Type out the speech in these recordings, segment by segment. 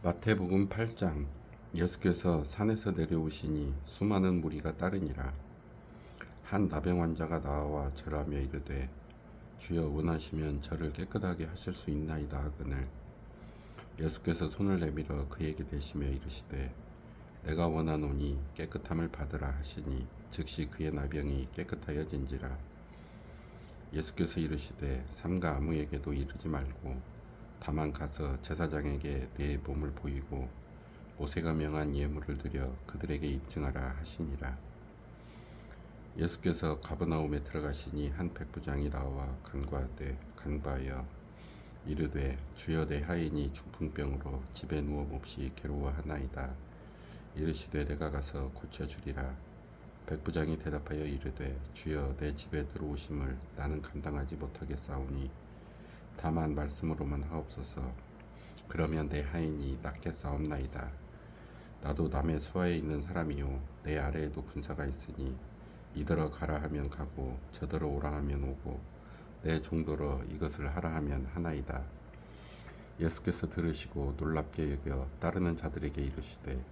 마태복음 8장. 예수께서 산에서 내려오시니 수많은 무리가 따르니라. 한 나병 환자가 나와 절하며 이르되 주여 원하시면 저를 깨끗하게 하실 수 있나이다 하거늘 예수께서 손을 내밀어 그에게 대시며 이르시되 내가 원하노니 깨끗함을 받으라 하시니 즉시 그의 나병이 깨끗하여진지라. 예수께서 이르시되 삼가 아무에게도 이르지 말고 다만 가서 제사장에게 내 몸을 보이고 모세가 명한 예물을 드려 그들에게 입증하라 하시니라. 예수께서 가버나움에 들어가시니 한 백부장이 나와 간구하여 이르되 주여 내 하인이 중풍병으로 집에 누워 몹시 괴로워하나이다. 이르시되 내가 가서 고쳐주리라. 백부장이 대답하여 이르되 주여 내 집에 들어오심을 나는 감당하지 못하겠사오니 다만 말씀으로만 하옵소서. 그러면 내 하인이 낫겠사옵나이다. 나도 남의 수하에 있는 사람이요 내 아래에도 군사가 있으니 이더러 가라 하면 가고 저더러 오라 하면 오고 내 종더러 이것을 하라 하면 하나이다. 예수께서 들으시고 놀랍게 여겨 따르는 자들에게 이르시되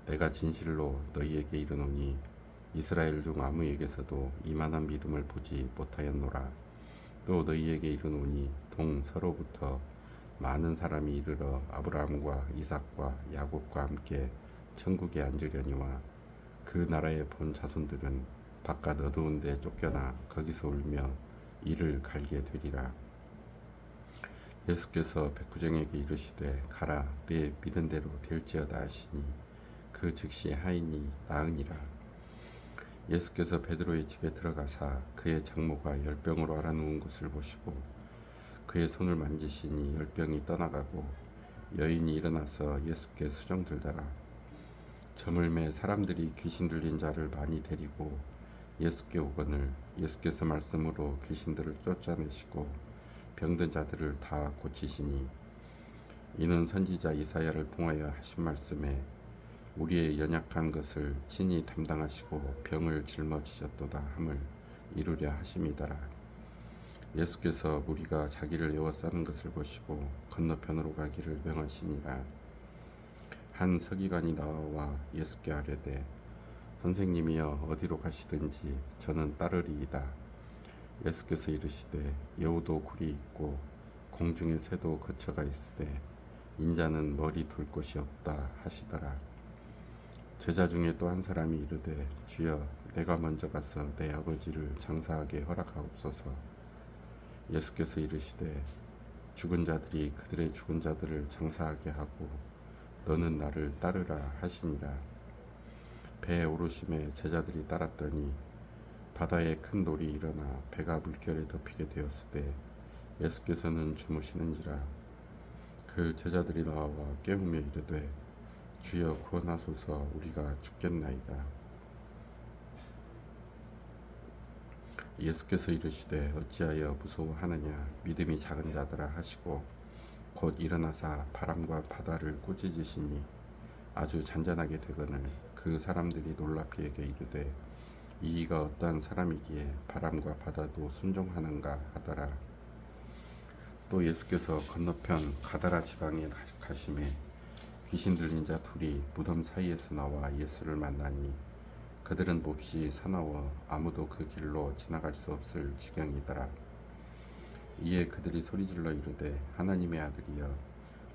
내가 진실로 너희에게 이르노니 이스라엘 중 아무에게서도 이만한 믿음을 보지 못하였노라. 또 너희에게 이르노니 동서로부터 많은 사람이 이르러 아브라함과 이삭과 야곱과 함께 천국에 앉으려니와 그 나라에 본 자손들은 바깥 어두운 데 쫓겨나 거기서 울며 이를 갈게 되리라. 예수께서 백부장에게 이르시되 가라 내 믿은 대로 될지어다 하시니 그 즉시 하인이 나으니라. 예수께서 베드로의 집에 들어가사 그의 장모가 열병으로 앓아누운 것을 보시고 그의 손을 만지시니 열병이 떠나가고 여인이 일어나서 예수께 수정들더라. 저물매 사람들이 귀신 들린 자를 많이 데리고 예수께 오거늘 예수께서 말씀으로 귀신들을 쫓아내시고 병든 자들을 다 고치시니 이는 선지자 이사야를 통하여 하신 말씀에 우리의 연약한 것을 친히 담당하시고 병을 짊어지셨도다 함을 이루려 하심이더라. 예수께서 무리가 자기를 에워싸는 것을 보시고 건너편으로 가기를 명하시니라. 한 서기관이 나와 예수께 아뢰되 선생님이여 어디로 가시든지 저는 따르리이다. 예수께서 이르시되 여우도 굴이 있고 공중의 새도 거처가 있으되 인자는 머리 둘 곳이 없다 하시더라. 제자 중에 또 한 사람이 이르되 주여 내가 먼저 가서 내 아버지를 장사하게 허락하옵소서. 예수께서 이르시되 죽은 자들이 그들의 죽은 자들을 장사하게 하고 너는 나를 따르라 하시니라. 배에 오르심에 제자들이 따랐더니 바다에 큰 놀이 일어나 배가 물결에 덮이게 되었을 때 예수께서는 주무시는지라. 그 제자들이 나와 깨우며 이르되 주여 구원하소서 우리가 죽겠나이다. 예수께서 이르시되 어찌하여 무서워하느냐 믿음이 작은 자들아 하시고 곧 일어나사 바람과 바다를 꾸짖으시니 아주 잔잔하게 되거늘 그 사람들이 놀랍게 이르되 이가 어떠한 사람이기에 바람과 바다도 순종하는가 하더라. 또 예수께서 건너편 가다라 지방에 가심에 귀신 들린 자 둘이 무덤 사이에서 나와 예수를 만나니 그들은 몹시 사나워 아무도 그 길로 지나갈 수 없을 지경이더라. 이에 그들이 소리질러 이르되 하나님의 아들이여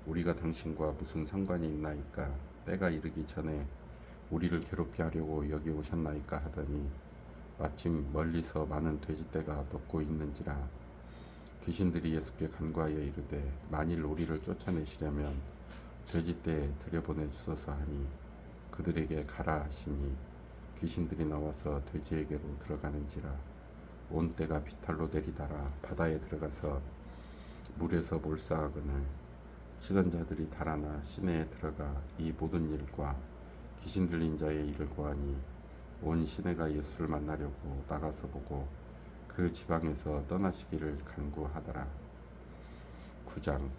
우리가 당신과 무슨 상관이 있나이까 때가 이르기 전에 우리를 괴롭게 하려고 여기 오셨나이까 하더니 마침 멀리서 많은 돼지떼가 먹고 있는지라. 귀신들이 예수께 간구하여 이르되 만일 우리를 쫓아내시려면 돼지떼에 들여보내주소서 하니 그들에게 가라 하시니 귀신들이 나와서 돼지에게로 들어가는지라. 온 떼가 비탈로 내리달아 바다에 들어가서 물에서 몰사하거늘 치던 자들이 달아나 시내에 들어가 이 모든 일과 귀신 들린 자의 일을 고하니 온 시내가 예수를 만나려고 나가서 보고 그 지방에서 떠나시기를 간구하더라. 9장.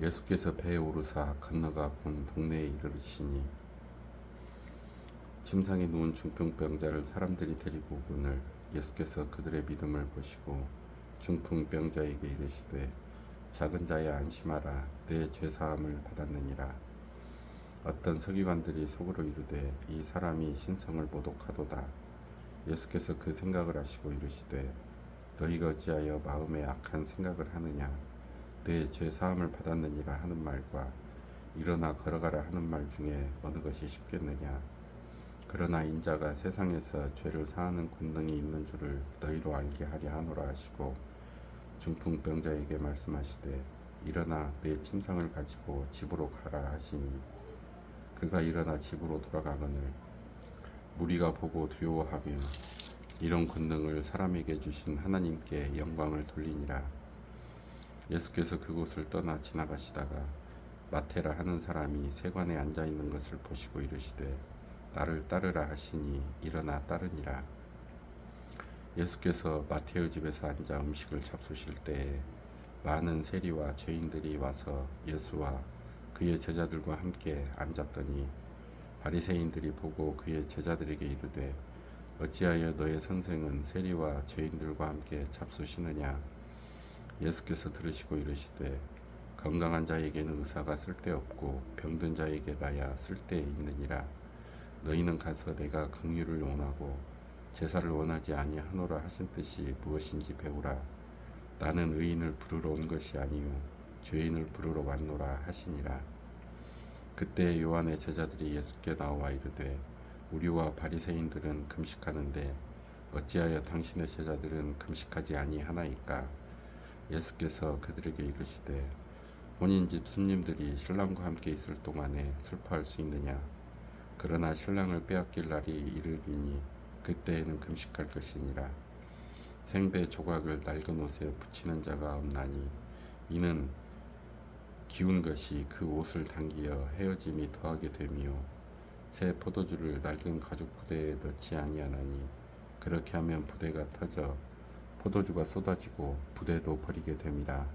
예수께서 배에 오르사 건너가 본 동네에 이르시니 침상에 누운 중풍병자를 사람들이 데리고 오거늘 예수께서 그들의 믿음을 보시고 중풍병자에게 이르시되 작은 자야 안심하라 내 죄사함을 받았느니라. 어떤 서기관들이 속으로 이르되 이 사람이 신성을 모독하도다. 예수께서 그 생각을 아시고 이르시되 너희가 어찌하여 마음에 악한 생각을 하느냐. 내 죄사함을 받았느니라 하는 말과 일어나 걸어가라 하는 말 중에 어느 것이 쉽겠느냐. 그러나 인자가 세상에서 죄를 사하는 권능이 있는 줄을 너희로 알게 하려 하노라 하시고 중풍병자에게 말씀하시되 일어나 내 침상을 가지고 집으로 가라 하시니 그가 일어나 집으로 돌아가거늘 무리가 보고 두려워하며 이런 권능을 사람에게 주신 하나님께 영광을 돌리니라. 예수께서 그곳을 떠나 지나가시다가 마테라 하는 사람이 세관에 앉아 있는 것을 보시고 이르시되 나를 따르라 하시니 일어나 따르니라. 예수께서 마테의 집에서 앉아 음식을 잡수실 때에 많은 세리와 죄인들이 와서 예수와 그의 제자들과 함께 앉았더니 바리새인들이 보고 그의 제자들에게 이르되 어찌하여 너의 선생은 세리와 죄인들과 함께 잡수시느냐. 예수께서 들으시고 이르시되 건강한 자에게는 의사가 쓸데없고 병든 자에게라야 쓸데 있느니라. 너희는 가서 내가 긍휼을 원하고 제사를 원하지 아니하노라 하신 뜻이 무엇인지 배우라. 나는 의인을 부르러 온 것이 아니요 죄인을 부르러 왔노라 하시니라. 그때 요한의 제자들이 예수께 나와 이르되 우리와 바리새인들은 금식하는데 어찌하여 당신의 제자들은 금식하지 아니하나이까. 예수께서 그들에게 이르시되 혼인집 손님들이 신랑과 함께 있을 동안에 슬퍼할 수 있느냐. 그러나 신랑을 빼앗길 날이 이르리니 그때에는 금식할 것이니라. 생배 조각을 낡은 옷에 붙이는 자가 없나니 이는 기운 것이 그 옷을 당기어 헤어짐이 더하게 되며 새 포도주를 낡은 가죽 부대에 넣지 아니하나니 그렇게 하면 부대가 터져 포도주가 쏟아지고 부대도 버리게 됨이라.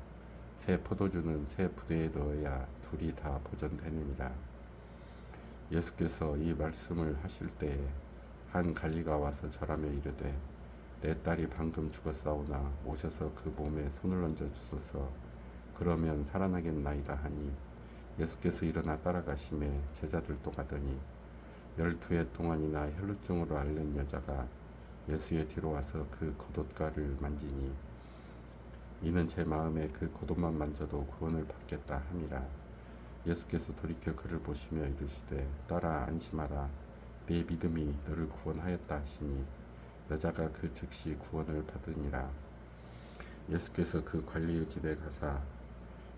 새 포도주는 새 부대에 넣어야 둘이 다 보존되느니라. 예수께서 이 말씀을 하실 때에 한 관리가 와서 절하며 이르되 내 딸이 방금 죽었사오나 오셔서 그 몸에 손을 얹어 주소서. 그러면 살아나겠나이다 하니 예수께서 일어나 따라가심에 제자들도 가더니 12해 동안이나 혈루증으로 앓는 여자가 예수의 뒤로 와서 그 겉옷가를 만지니 이는 제 마음에 그 겉옷만 만져도 구원을 받겠다 함이라. 예수께서 돌이켜 그를 보시며 이르시되 딸아 안심하라 네 믿음이 너를 구원하였다 하시니 여자가 그 즉시 구원을 받으니라. 예수께서 그 관리의 집에 가사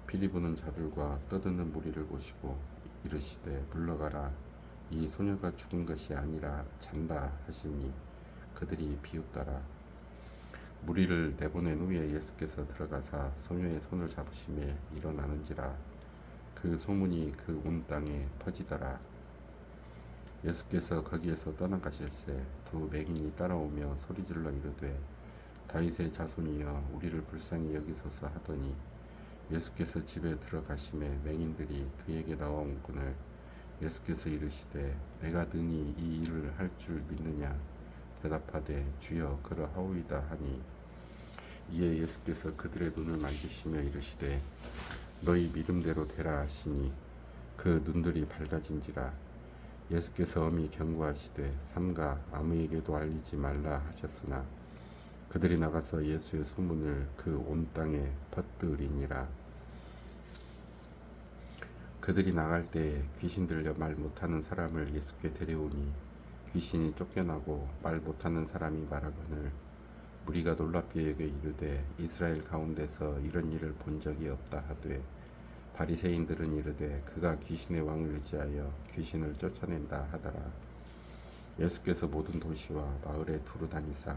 피리 부는 자들과 떠드는 무리를 보시고 이르시되 물러가라 이 소녀가 죽은 것이 아니라 잔다 하시니 그들이 비웃더라. 무리를 내보낸 후에 예수께서 들어가사 소녀의 손을 잡으시매 일어나는지라. 그 소문이 그 온 땅에 퍼지더라. 예수께서 거기에서 떠나가실새 두 맹인이 따라오며 소리질러 이르되 다윗의 자손이여 우리를 불쌍히 여기소서 하더니 예수께서 집에 들어가심에 맹인들이 그에게 나와온거늘 예수께서 이르시되 내가 능히 이 일을 할 줄 믿느냐. 대답하되 주여 그러하오이다 하니 이에 예수께서 그들의 눈을 만지시며 이르시되 너희 믿음대로 되라 하시니 그 눈들이 밝아진지라. 예수께서 엄히 경고하시되 삼가 아무에게도 알리지 말라 하셨으나 그들이 나가서 예수의 소문을 그 온 땅에 퍼뜨리니라. 그들이 나갈 때에 귀신 들려 말 못하는 사람을 예수께 데려오니 귀신이 쫓겨나고 말 못하는 사람이 말하거늘 무리가 놀랍게 여겨 이르되 이스라엘 가운데서 이런 일을 본 적이 없다 하되 바리새인들은 이르되 그가 귀신의 왕을 의지하여 귀신을 쫓아낸다 하더라. 예수께서 모든 도시와 마을에 두루 다니사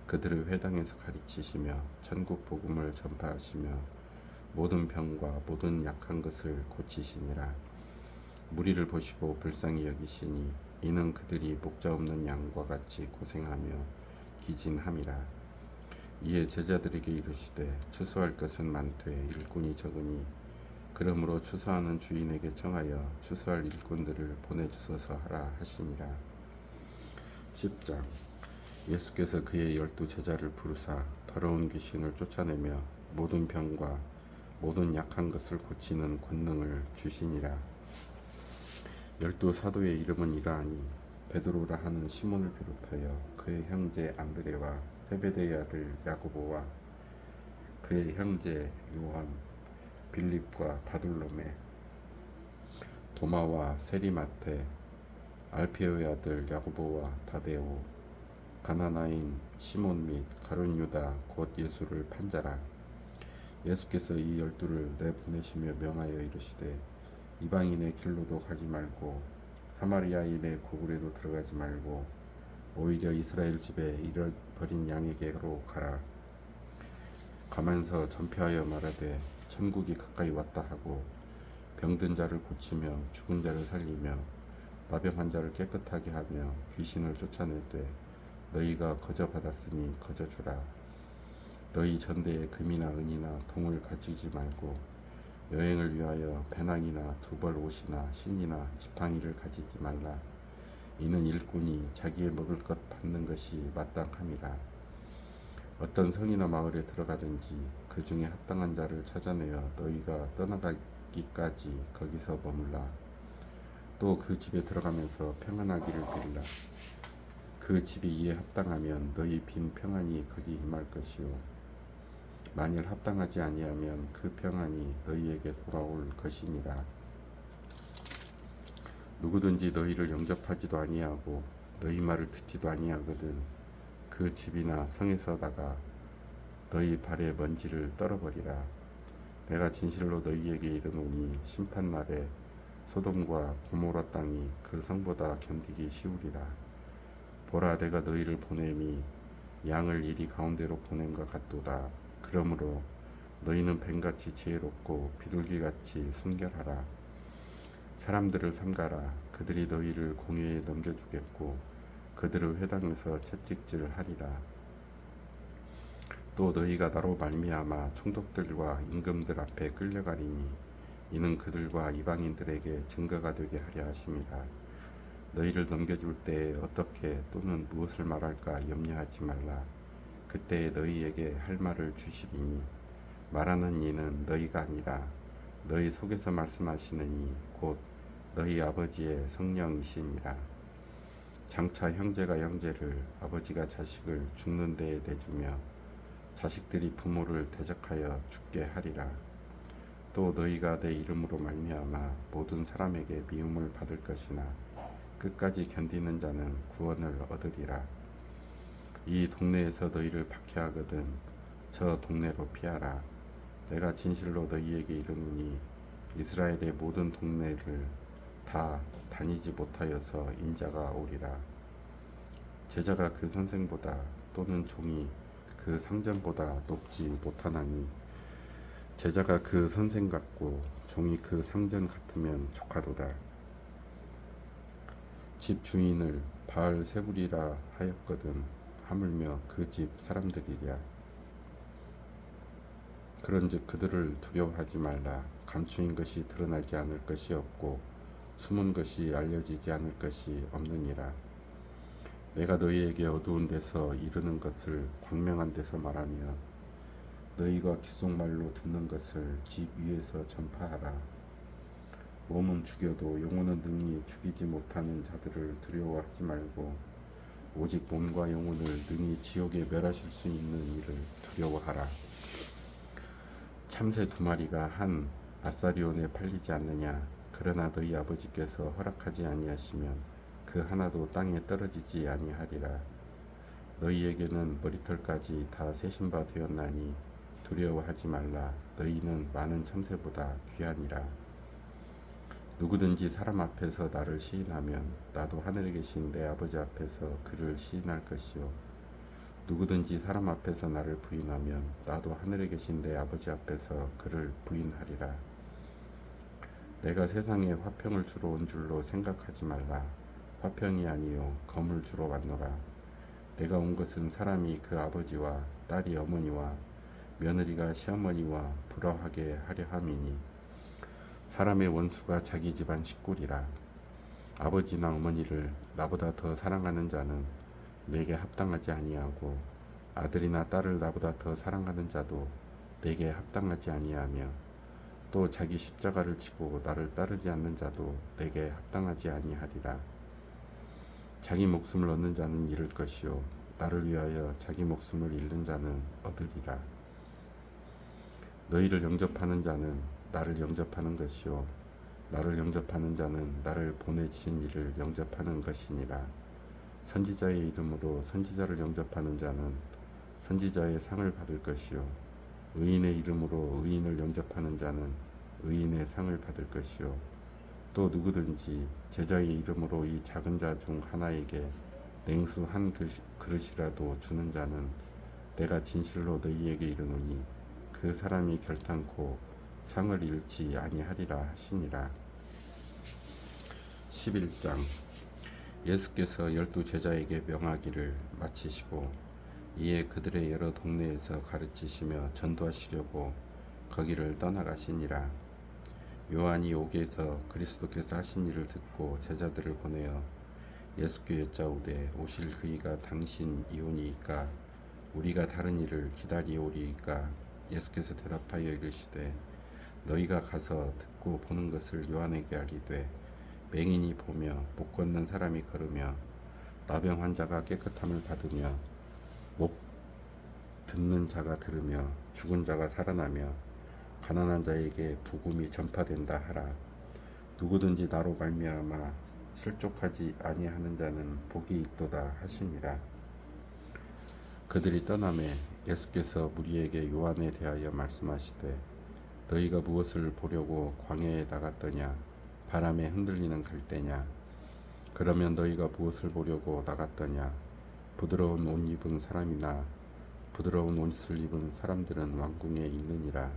그들을 회당에서 가르치시며 천국 복음을 전파하시며 모든 병과 모든 약한 것을 고치시니라. 무리를 보시고 불쌍히 여기시니 이는 그들이 목자 없는 양과 같이 고생하며 기진함이라. 이에 제자들에게 이르시되 추수할 것은 많되 일꾼이 적으니 그러므로 추수하는 주인에게 청하여 추수할 일꾼들을 보내주소서 하라 하시니라. 10장. 예수께서 그의 12 제자를 부르사 더러운 귀신을 쫓아내며 모든 병과 모든 약한 것을 고치는 권능을 주시니라. 12사도의 이름은 이러하니 베드로라 하는 시몬을 비롯하여 그의 형제 안드레와 세베대의 아들 야고보와 그의 형제 요한, 빌립과 바돌로메, 도마와 세리마테, 알페오의 아들 야고보와 다데오, 가나나인 시몬 및 가룟 유다 곧 예수를 판자라. 예수께서 이 12를 내보내시며 명하여 이르시되 이방인의 길로도 가지 말고 사마리아인의 고굴에도 들어가지 말고 오히려 이스라엘 집에 잃어버린 양에게로 가라. 가면서 전폐하여 말하되 천국이 가까이 왔다 하고 병든 자를 고치며 죽은 자를 살리며 나병한 자를 깨끗하게 하며 귀신을 쫓아내되 너희가 거저 받았으니 거저 주라. 너희 전대에 금이나 은이나 동을 가지지 말고 여행을 위하여 배낭이나 두벌 옷이나 신이나 지팡이를 가지지 말라. 이는 일꾼이 자기의 먹을 것 받는 것이 마땅함이라. 어떤 성이나 마을에 들어가든지 그 중에 합당한 자를 찾아내어 너희가 떠나가기까지 거기서 머물라. 또 그 집에 들어가면서 평안하기를 빌라. 그 집이 이에 합당하면 너희 빈 평안이 거기 임할 것이요 만일 합당하지 아니하면 그 평안이 너희에게 돌아올 것이니라. 누구든지 너희를 영접하지도 아니하고 너희 말을 듣지도 아니하거든 그 집이나 성에서다가 너희 발에 먼지를 떨어버리라. 내가 진실로 너희에게 이르노니 심판날에 소돔과 고모라 땅이 그 성보다 견디기 쉬우리라. 보라, 내가 너희를 보냄이 양을 이리 가운데로 보냄과 같도다. 그러므로 너희는 뱀같이 지혜롭고 비둘기같이 순결하라. 사람들을 삼가라. 그들이 너희를 공회에 넘겨주겠고 그들을 회당에서 채찍질하리라. 또 너희가 나로 말미암아 총독들과 임금들 앞에 끌려가리니 이는 그들과 이방인들에게 증거가 되게 하려 하심이라. 너희를 넘겨줄 때에 어떻게 또는 무엇을 말할까 염려하지 말라. 그때에 너희에게 할 말을 주시리니 말하는 이는 너희가 아니라 너희 속에서 말씀하시는 이 곧 너희 아버지의 성령이시니라. 장차 형제가 형제를 아버지가 자식을 죽는 데에 내주며 자식들이 부모를 대적하여 죽게 하리라. 또 너희가 내 이름으로 말미암아 모든 사람에게 미움을 받을 것이나 끝까지 견디는 자는 구원을 얻으리라. 이 동네에서 너희를 박해하거든 저 동네로 피하라. 내가 진실로 너희에게 이르노니 이스라엘의 모든 동네를 다 다니지 못하여서 인자가 오리라. 제자가 그 선생보다 또는 종이 그 상전보다 높지 못하나니 제자가 그 선생 같고 종이 그 상전 같으면 족하도다. 집 주인을 바알세불이라 하였거든 하물며 그 집 사람들이랴. 그런즉 그들을 두려워하지 말라. 감추인 것이 드러나지 않을 것이 없고 숨은 것이 알려지지 않을 것이 없느니라. 내가 너희에게 어두운 데서 이르는 것을 광명한 데서 말하며 너희가 귓속말로 듣는 것을 집 위에서 전파하라. 몸은 죽여도 영혼은 능히 죽이지 못하는 자들을 두려워하지 말고 오직 몸과 영혼을 능히 지옥에 멸하실 수 있는 이를 두려워하라. 참새 2마리가 한 아사리온에 팔리지 않느냐. 그러나 너희 아버지께서 허락하지 아니하시면 그 하나도 땅에 떨어지지 아니하리라. 너희에게는 머리털까지 다 세신 바 되었나니 두려워하지 말라. 너희는 많은 참새보다 귀하니라. 누구든지 사람 앞에서 나를 시인하면 나도 하늘에 계신 내 아버지 앞에서 그를 시인할 것이요 누구든지 사람 앞에서 나를 부인하면 나도 하늘에 계신 내 아버지 앞에서 그를 부인하리라. 내가 세상에 화평을 주러 온 줄로 생각하지 말라. 화평이 아니요 검을 주러 왔노라. 내가 온 것은 사람이 그 아버지와 딸이 어머니와 며느리가 시어머니와 불화하게 하려 함이니 사람의 원수가 자기 집안 식구리라. 아버지나 어머니를 나보다 더 사랑하는 자는 내게 합당하지 아니하고 아들이나 딸을 나보다 더 사랑하는 자도 내게 합당하지 아니하며 또 자기 십자가를 지고 나를 따르지 않는 자도 내게 합당하지 아니하리라. 자기 목숨을 얻는 자는 잃을 것이요 나를 위하여 자기 목숨을 잃는 자는 얻으리라. 너희를 영접하는 자는 나를 영접하는 것이요 나를 영접하는 자는 나를 보내신 이를 영접하는 것이니라. 선지자의 이름으로 선지자를 영접하는 자는 선지자의 상을 받을 것이요 의인의 이름으로 의인을 영접하는 자는 의인의 상을 받을 것이요 또 누구든지 제자의 이름으로 이 작은 자 중 하나에게 냉수 한 그릇이라도 주는 자는 내가 진실로 너희에게 이르노니 그 사람이 결탄코 상을 잃지 아니하리라 하시니라. 11장. 예수께서 12제자에게 명하기를 마치시고 이에 그들의 여러 동네에서 가르치시며 전도하시려고 거기를 떠나가시니라. 요한이 옥에서 그리스도께서 하신 일을 듣고 제자들을 보내어 예수께 여짜오되 오실 그이가 당신이오니이까 우리가 다른 일을 기다리오리이까. 예수께서 대답하여 이르시되 너희가 가서 듣고 보는 것을 요한에게 알리되 맹인이 보며 못 걷는 사람이 걸으며 나병 환자가 깨끗함을 받으며 못 듣는 자가 들으며 죽은 자가 살아나며 가난한 자에게 복음이 전파된다 하라. 누구든지 나로 말미암아 실족하지 아니하는 자는 복이 있도다 하시니라. 그들이 떠나매 예수께서 무리에게 요한에 대하여 말씀하시되 너희가 무엇을 보려고 광야에 나갔더냐? 바람에 흔들리는 갈대냐? 그러면 너희가 무엇을 보려고 나갔더냐? 부드러운 옷 입은 사람이나 부드러운 옷을 입은 사람들은 왕궁에 있느니라.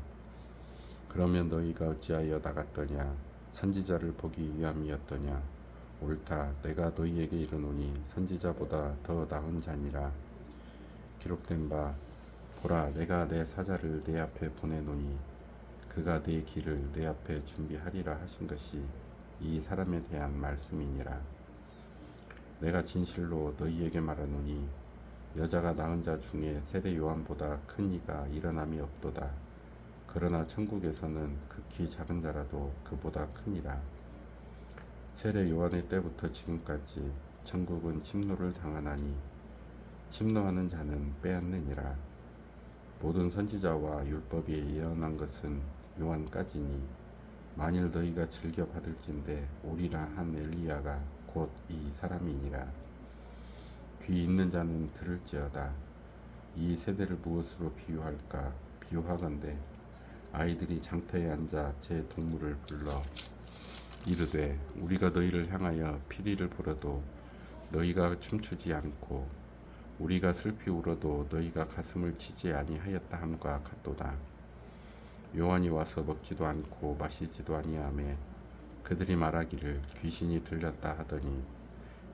그러면 너희가 어찌하여 나갔더냐? 선지자를 보기 위함이었더냐? 옳다. 내가 너희에게 이르노니 선지자보다 더 나은 자니라. 기록된 바 보라 내가 내 사자를 내 앞에 보내노니 그가 내 길을 내 앞에 준비하리라 하신 것이 이 사람에 대한 말씀이니라. 내가 진실로 너희에게 말하노니 여자가 낳은 자 중에 세례 요한보다 큰 이가 일어남이 없도다. 그러나 천국에서는 극히 작은 자라도 그보다 크니라. 세례 요한의 때부터 지금까지 천국은 침노를 당하나니 침노하는 자는 빼앗느니라. 모든 선지자와 율법이 예언한 것은 요한까지니 만일 너희가 즐겨 받을진대 오리라 한 엘리야가 곧 이 사람이니라. 귀 있는 자는 들을지어다. 이 세대를 무엇으로 비유할까? 비유하건대 아이들이 장터에 앉아 제 동물을 불러 이르되 우리가 너희를 향하여 피리를 불어도 너희가 춤추지 않고 우리가 슬피 울어도 너희가 가슴을 치지 아니하였다 함과 같도다. 요한이 와서 먹지도 않고 마시지도 아니하매 그들이 말하기를 귀신이 들렸다 하더니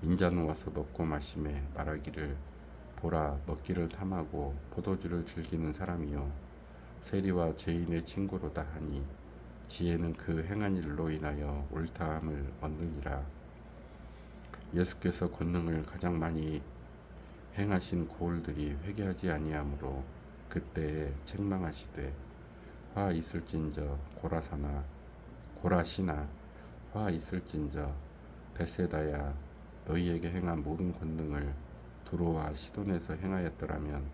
인자는 와서 먹고 마시매 말하기를 보라 먹기를 탐하고 포도주를 즐기는 사람이요 세리와 죄인의 친구로다 하니 지혜는 그 행한 일로 인하여 옳다함을 얻느니라. 예수께서 권능을 가장 많이 행하신 고을들이 회개하지 아니하므로 그때에 책망하시되 화 있을진저 고라시나 화 있을진저 벳세다야 너희에게 행한 모든 권능을 두로와 시돈에서 행하였더라면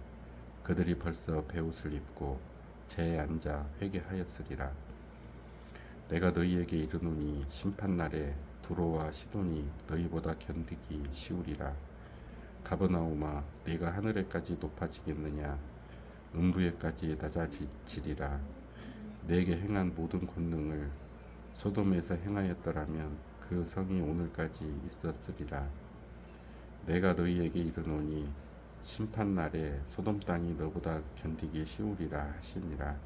그들이 벌써 베옷을 입고 재에 앉아 회개하였으리라. 내가 너희에게 이르노니 심판날에 두로와 시돈이 너희보다 견디기 쉬우리라. 가버나움아 네가 하늘에까지 높아지겠느냐? 음부에까지 낮아지리라. 내게 행한 모든 권능을 소돔에서 행하였더라면 그 성이 오늘까지 있었으리라. 내가 너희에게 이르노니 심판날에 소돔 땅이 너보다 견디기 쉬우리라 하시니라.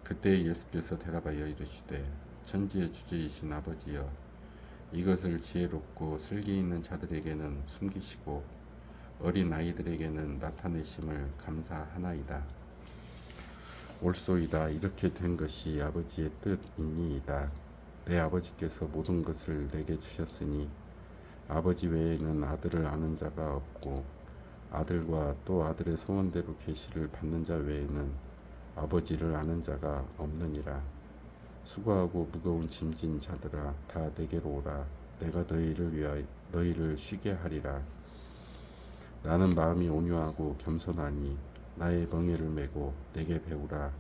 그때 예수께서 대답하여 이르시되 천지의 주제이신 아버지여 이것을 지혜롭고 슬기 있는 자들에게는 숨기시고 어린 아이들에게는 나타내심을 감사하나이다. 옳소이다. 이렇게 된 것이 아버지의 뜻이니이다. 내 아버지께서 모든 것을 내게 주셨으니 아버지 외에는 아들을 아는 자가 없고 아들과 또 아들의 소원대로 계시를 받는 자 외에는 아버지를 아는 자가 없느니라. 수고하고 무거운 짐진 자들아 다 내게로 오라. 내가 너희를 쉬게 하리라. 나는 마음이 온유하고 겸손하니 나의 멍에를 메고 내게 배우라.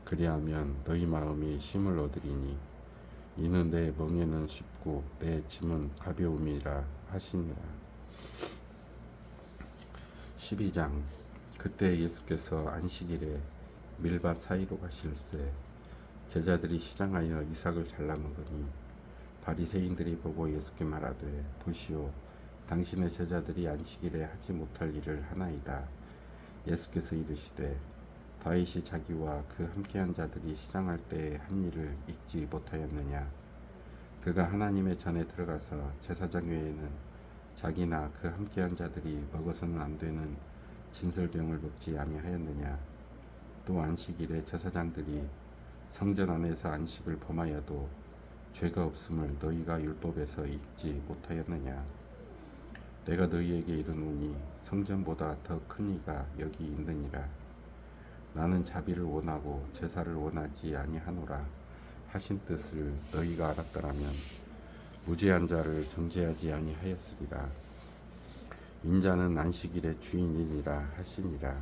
그리하면 너희 마음이 쉼을 얻으리니 이는 내 멍에는 쉽고 내 짐은 가벼움이라 하시니라. 12장. 그때 예수께서 안식일에 밀밭 사이로 가실새 제자들이 시장하여 이삭을 잘라 먹으니 바리새인들이 보고 예수께 말하되 보시오, 당신의 제자들이 안식일에 하지 못할 일을 하나이다. 예수께서 이르시되 다윗이 자기와 그 함께한 자들이 시장할 때에 한 일을 잊지 못하였느냐. 그가 하나님의 전에 들어가서 제사장 외에는 자기나 그 함께한 자들이 먹어서는 안 되는 진설병을 먹지 아니하였느냐. 또 안식일에 제사장들이 성전 안에서 안식을 범하여도 죄가 없음을 너희가 율법에서 읽지 못하였느냐. 내가 너희에게 이르노니 성전보다 더 큰 이가 여기 있느니라. 나는 자비를 원하고 제사를 원하지 아니하노라 하신 뜻을 너희가 알았더라면 무죄한 자를 정죄하지 아니하였으리라. 인자는 안식일의 주인이니라 하시니라.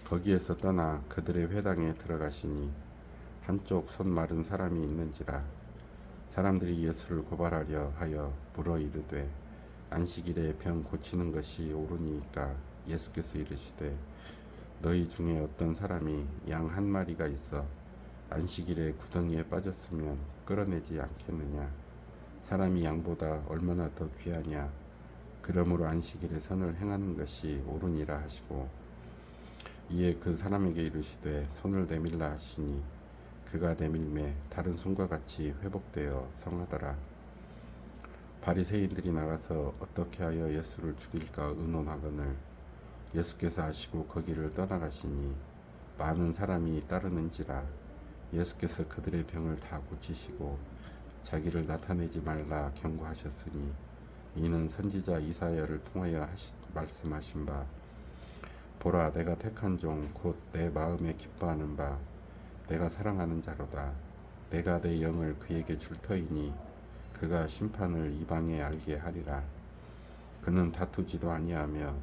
거기에서 떠나 그들의 회당에 들어가시니 한쪽 손 마른 사람이 있는지라. 사람들이 예수를 고발하려 하여 물어 이르되 안식일에 병 고치는 것이 옳으니까. 예수께서 이르시되 너희 중에 어떤 사람이 양 한 마리가 있어 안식일에 구덩이에 빠졌으면 끌어내지 않겠느냐. 사람이 양보다 얼마나 더 귀하냐. 그러므로 안식일에 선을 행하는 것이 옳으니라 하시고 이에 그 사람에게 이르시되 손을 내밀라 하시니 그가 내밀매 다른 손과 같이 회복되어 성하더라. 바리새인들이 나가서 어떻게 하여 예수를 죽일까 의논하거늘 예수께서 아시고 거기를 떠나가시니 많은 사람이 따르는지라. 예수께서 그들의 병을 다 고치시고 자기를 나타내지 말라 경고하셨으니 이는 선지자 이사야를 통하여 말씀하신 바 보라, 내가 택한 종 곧 내 마음에 기뻐하는 바 내가 사랑하는 자로다. 내가 내 영을 그에게 줄 터이니 그가 심판을 이방에 알게 하리라. 그는 다투지도 아니하며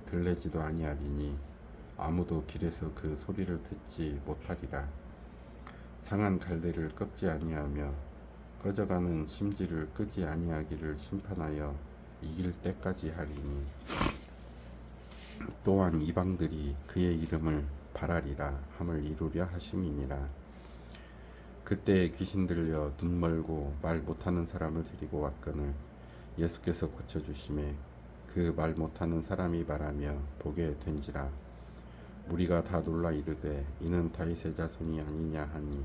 들레지도 아니하리니 아무도 길에서 그 소리를 듣지 못하리라. 상한 갈대를 꺾지 아니하며 꺼져가는 심지를 끄지 아니하기를 심판하여 이길 때까지 하리니 또한 이방들이 그의 이름을 바라리라 함을 이루려 하심이니라. 그때 귀신 들려 눈 멀고 말 못하는 사람을 데리고 왔거늘 예수께서 고쳐주심에 그 말 못하는 사람이 말하며 보게 된지라. 무리가 다 놀라 이르되 이는 다윗의 자손이 아니냐 하니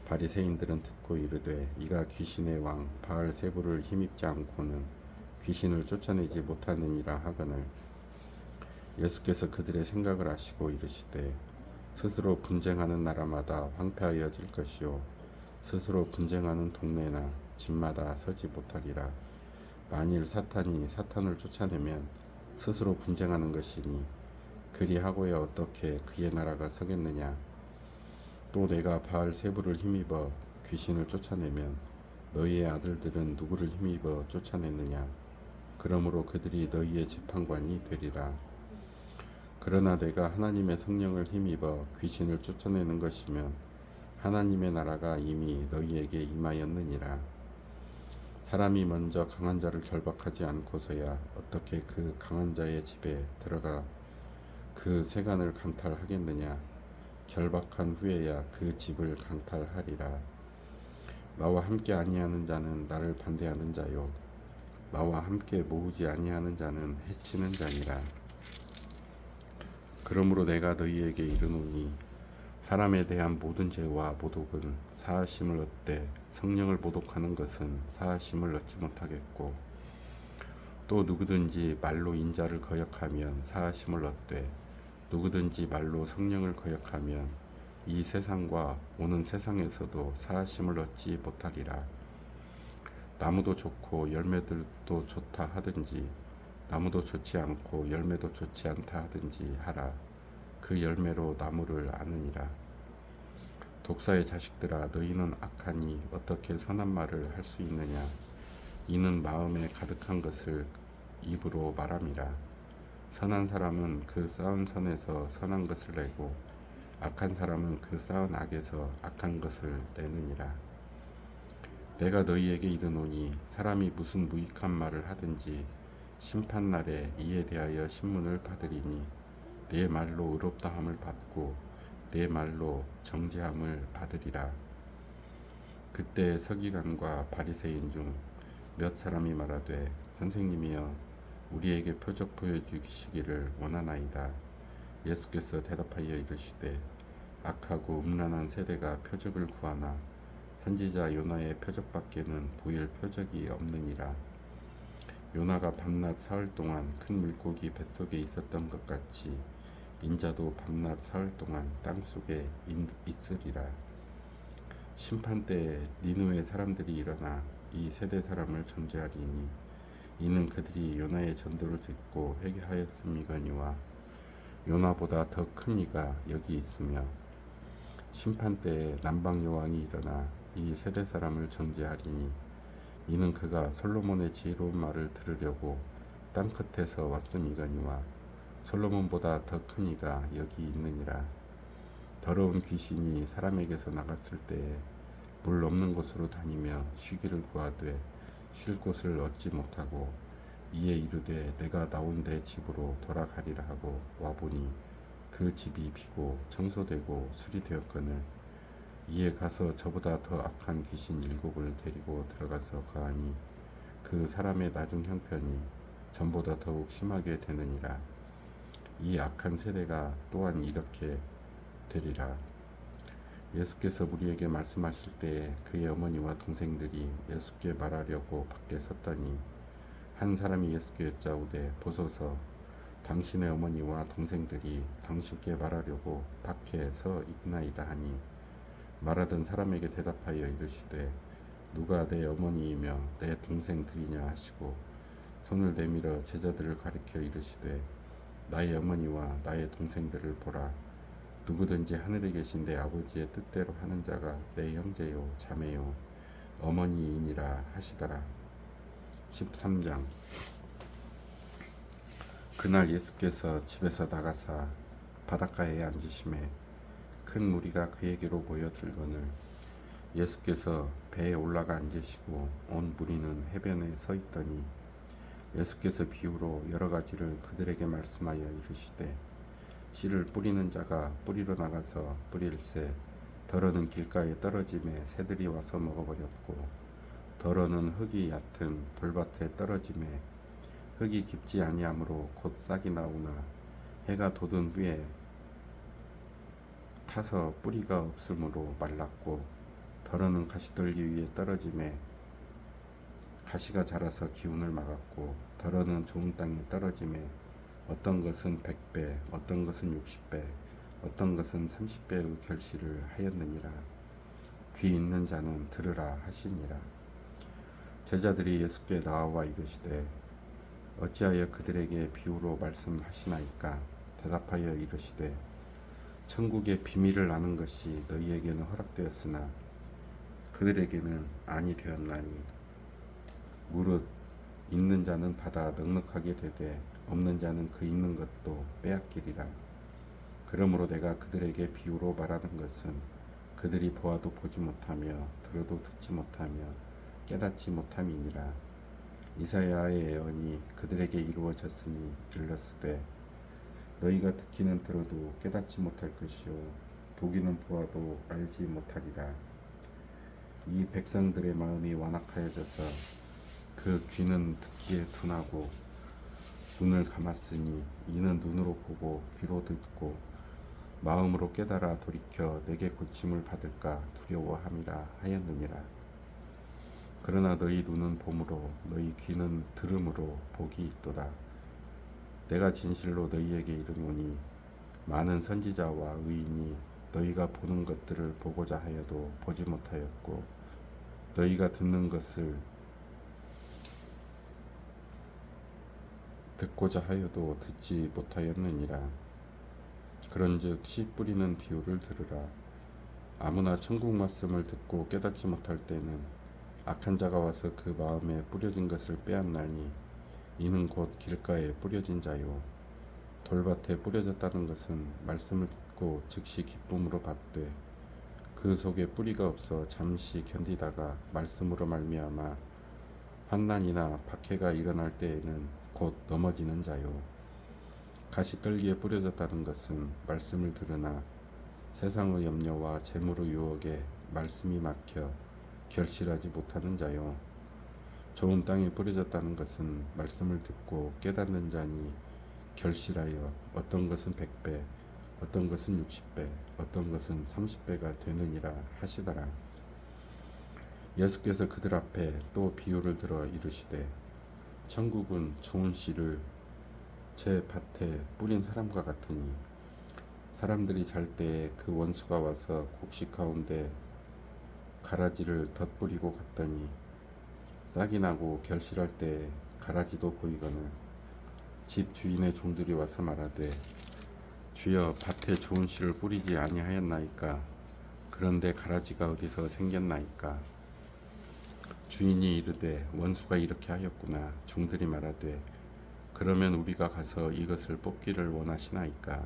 바리새인들은 듣고 이르되 이가 귀신의 왕 바알세부를 힘입지 않고는 귀신을 쫓아내지 못하느니라 하거늘 예수께서 그들의 생각을 아시고 이르시되 스스로 분쟁하는 나라마다 황폐하여질 것이요 스스로 분쟁하는 동네나 집마다 서지 못하리라. 만일 사탄이 사탄을 쫓아내면 스스로 분쟁하는 것이니 그리하고야 어떻게 그의 나라가 서겠느냐. 또 내가 바알세부를 힘입어 귀신을 쫓아내면 너희의 아들들은 누구를 힘입어 쫓아내느냐. 그러므로 그들이 너희의 재판관이 되리라. 그러나 내가 하나님의 성령을 힘입어 귀신을 쫓아내는 것이면 하나님의 나라가 이미 너희에게 임하였느니라. 사람이 먼저 강한 자를 결박하지 않고서야 어떻게 그 강한 자의 집에 들어가 그 세간을 강탈하겠느냐. 결박한 후에야 그 집을 강탈하리라. 나와 함께 아니하는 자는 나를 반대하는 자요 나와 함께 모으지 아니하는 자는 해치는 자니라. 그러므로 내가 너희에게 이르노니 사람에 대한 모든 죄와 모독은 사하심을 얻되 성령을 모독하는 것은 사하심을 얻지 못하겠고 또 누구든지 말로 인자를 거역하면 사하심을 얻되 누구든지 말로 성령을 거역하면 이 세상과 오는 세상에서도 사하심을 얻지 못하리라. 나무도 좋고 열매들도 좋다 하든지 나무도 좋지 않고 열매도 좋지 않다 하든지 하라. 그 열매로 나무를 아느니라. 독사의 자식들아, 너희는 악하니 어떻게 선한 말을 할 수 있느냐? 이는 마음에 가득한 것을 입으로 말함이라. 선한 사람은 그 쌓은 선에서 선한 것을 내고 악한 사람은 그 쌓은 악에서 악한 것을 내느니라. 내가 너희에게 이르노니 사람이 무슨 무익한 말을 하든지 심판날에 이에 대하여 신문을 받으리니 내 말로 의롭다함을 받고 내 말로 정죄함을 받으리라. 그때 서기관과 바리새인 중 몇 사람이 말하되 선생님이여 우리에게 표적 보여주시기를 원하나이다. 예수께서 대답하여 이르시되 악하고 음란한 세대가 표적을 구하나 선지자 요나의 표적밖에는 보일 표적이 없느니라. 요나가 밤낮 사흘 동안 큰 물고기 뱃속에 있었던 것 같이 인자도 밤낮 사흘 동안 땅속에 있으리라. 심판 때에 니느웨 사람들이 일어나 이 세대 사람을 정죄하리니 이는 그들이 요나의 전도를 듣고 회개하였음이거니와 요나보다 더 큰 이가 여기 있으며 심판 때에 남방 여왕이 일어나 이 세대 사람을 정죄하리니 이는 그가 솔로몬의 지혜로운 말을 들으려고 땅 끝에서 왔음이거니와 솔로몬보다 더 큰 이가 여기 있느니라. 더러운 귀신이 사람에게서 나갔을 때에 물 없는 곳으로 다니며 쉬기를 구하되 쉴 곳을 얻지 못하고 이에 이르되 내가 나온 내 집으로 돌아가리라 하고 와보니 그 집이 비고 청소되고 수리되었거늘 이에 가서 저보다 더 악한 귀신 7을 데리고 들어가서 거하니 그 사람의 나중 형편이 전보다 더욱 심하게 되느니라. 이 악한 세대가 또한 이렇게 되리라. 예수께서 우리에게 말씀하실 때에 그의 어머니와 동생들이 예수께 말하려고 밖에 섰더니 한 사람이 예수께 여짜오되 보소서 당신의 어머니와 동생들이 당신께 말하려고 밖에 서 있나이다 하니 말하던 사람에게 대답하여 이르시되 누가 내 어머니이며 내 동생들이냐 하시고 손을 내밀어 제자들을 가리켜 이르시되 나의 어머니와 나의 동생들을 보라. 누구든지 하늘에 계신 내 아버지의 뜻대로 하는 자가 내 형제요 자매요 어머니이니라 하시더라. 13장. 그날 예수께서 집에서 나가사 바닷가에 앉으심에 큰 무리가 그에게로 모여들거늘 예수께서 배에 올라가 앉으시고 온 무리는 해변에 서 있더니 예수께서 비유로 여러 가지를 그들에게 말씀하여 이르시되 씨를 뿌리는 자가 뿌리러 나가서 뿌릴새 덜어는 길가에 떨어짐에 새들이 와서 먹어버렸고 덜어는 흙이 얕은 돌밭에 떨어짐에 흙이 깊지 아니하므로 곧 싹이 나오나 해가 돋은 후에 타서 뿌리가 없으므로 말랐고 덜어는 가시떨기 위에 떨어짐에 가시가 자라서 기운을 막았고 덜어는 좋은 땅에 떨어짐에 어떤 것은 100배 어떤 것은 60배 어떤 것은 30배의 결실을 하였느니라. 귀 있는 자는 들으라 하시니라. 제자들이 예수께 나와 이르시되 어찌하여 그들에게 비유로 말씀하시나이까? 대답하여 이르시되 천국의 비밀을 아는 것이 너희에게는 허락되었으나 그들에게는 아니 되었나니 무릇 있는 자는 받아 넉넉하게 되되 없는 자는 그 있는 것도 빼앗기리라. 그러므로 내가 그들에게 비유로 말하는 것은 그들이 보아도 보지 못하며 들어도 듣지 못하며 깨닫지 못함이니라. 이사야의 예언이 그들에게 이루어졌으니 일렀으되 너희가 듣기는 들어도 깨닫지 못할 것이요 보기는 보아도 알지 못하리라. 이 백성들의 마음이 완악하여져서 그 귀는 듣기에 둔하고 눈을 감았으니 이는 눈으로 보고 귀로 듣고 마음으로 깨달아 돌이켜 내게 고침을 받을까 두려워함이라 하였느니라. 그러나 너희 눈은 봄으로 너희 귀는 들음으로 복이 있도다. 내가 진실로 너희에게 이르노니 많은 선지자와 의인이 너희가 보는 것들을 보고자 하여도 보지 못하였고 너희가 듣는 것을 듣고자 하여도 듣지 못하였느니라. 그런즉 씨 뿌리는 비유를 들으라. 아무나 천국 말씀을 듣고 깨닫지 못할 때는 악한 자가 와서 그 마음에 뿌려진 것을 빼앗나니 이는 곧 길가에 뿌려진 자요 돌밭에 뿌려졌다는 것은 말씀을 듣고 즉시 기쁨으로 받되 그 속에 뿌리가 없어 잠시 견디다가 말씀으로 말미암아 환난이나 박해가 일어날 때에는 곧 넘어지는 자요 가시떨기에 뿌려졌다는 것은 말씀을 들으나 세상의 염려와 재물의 유혹에 말씀이 막혀 결실하지 못하는 자요 좋은 땅에 뿌려졌다는 것은 말씀을 듣고 깨닫는 자니 결실하여 어떤 것은 100배 어떤 것은 60배 어떤 것은 30배가 되느니라 하시더라. 예수께서 그들 앞에 또 비유를 들어 이르시되 천국은 좋은 씨를 제 밭에 뿌린 사람과 같으니 사람들이 잘 때에 그 원수가 와서 곡식 가운데 가라지를 덧뿌리고 갔더니 싹이 나고 결실할 때에 가라지도 보이거늘 집 주인의 종들이 와서 말하되 주여 밭에 좋은 씨를 뿌리지 아니하였나이까 그런데 가라지가 어디서 생겼나이까 주인이 이르되 원수가 이렇게 하였구나 종들이 말하되 그러면 우리가 가서 이것을 뽑기를 원하시나이까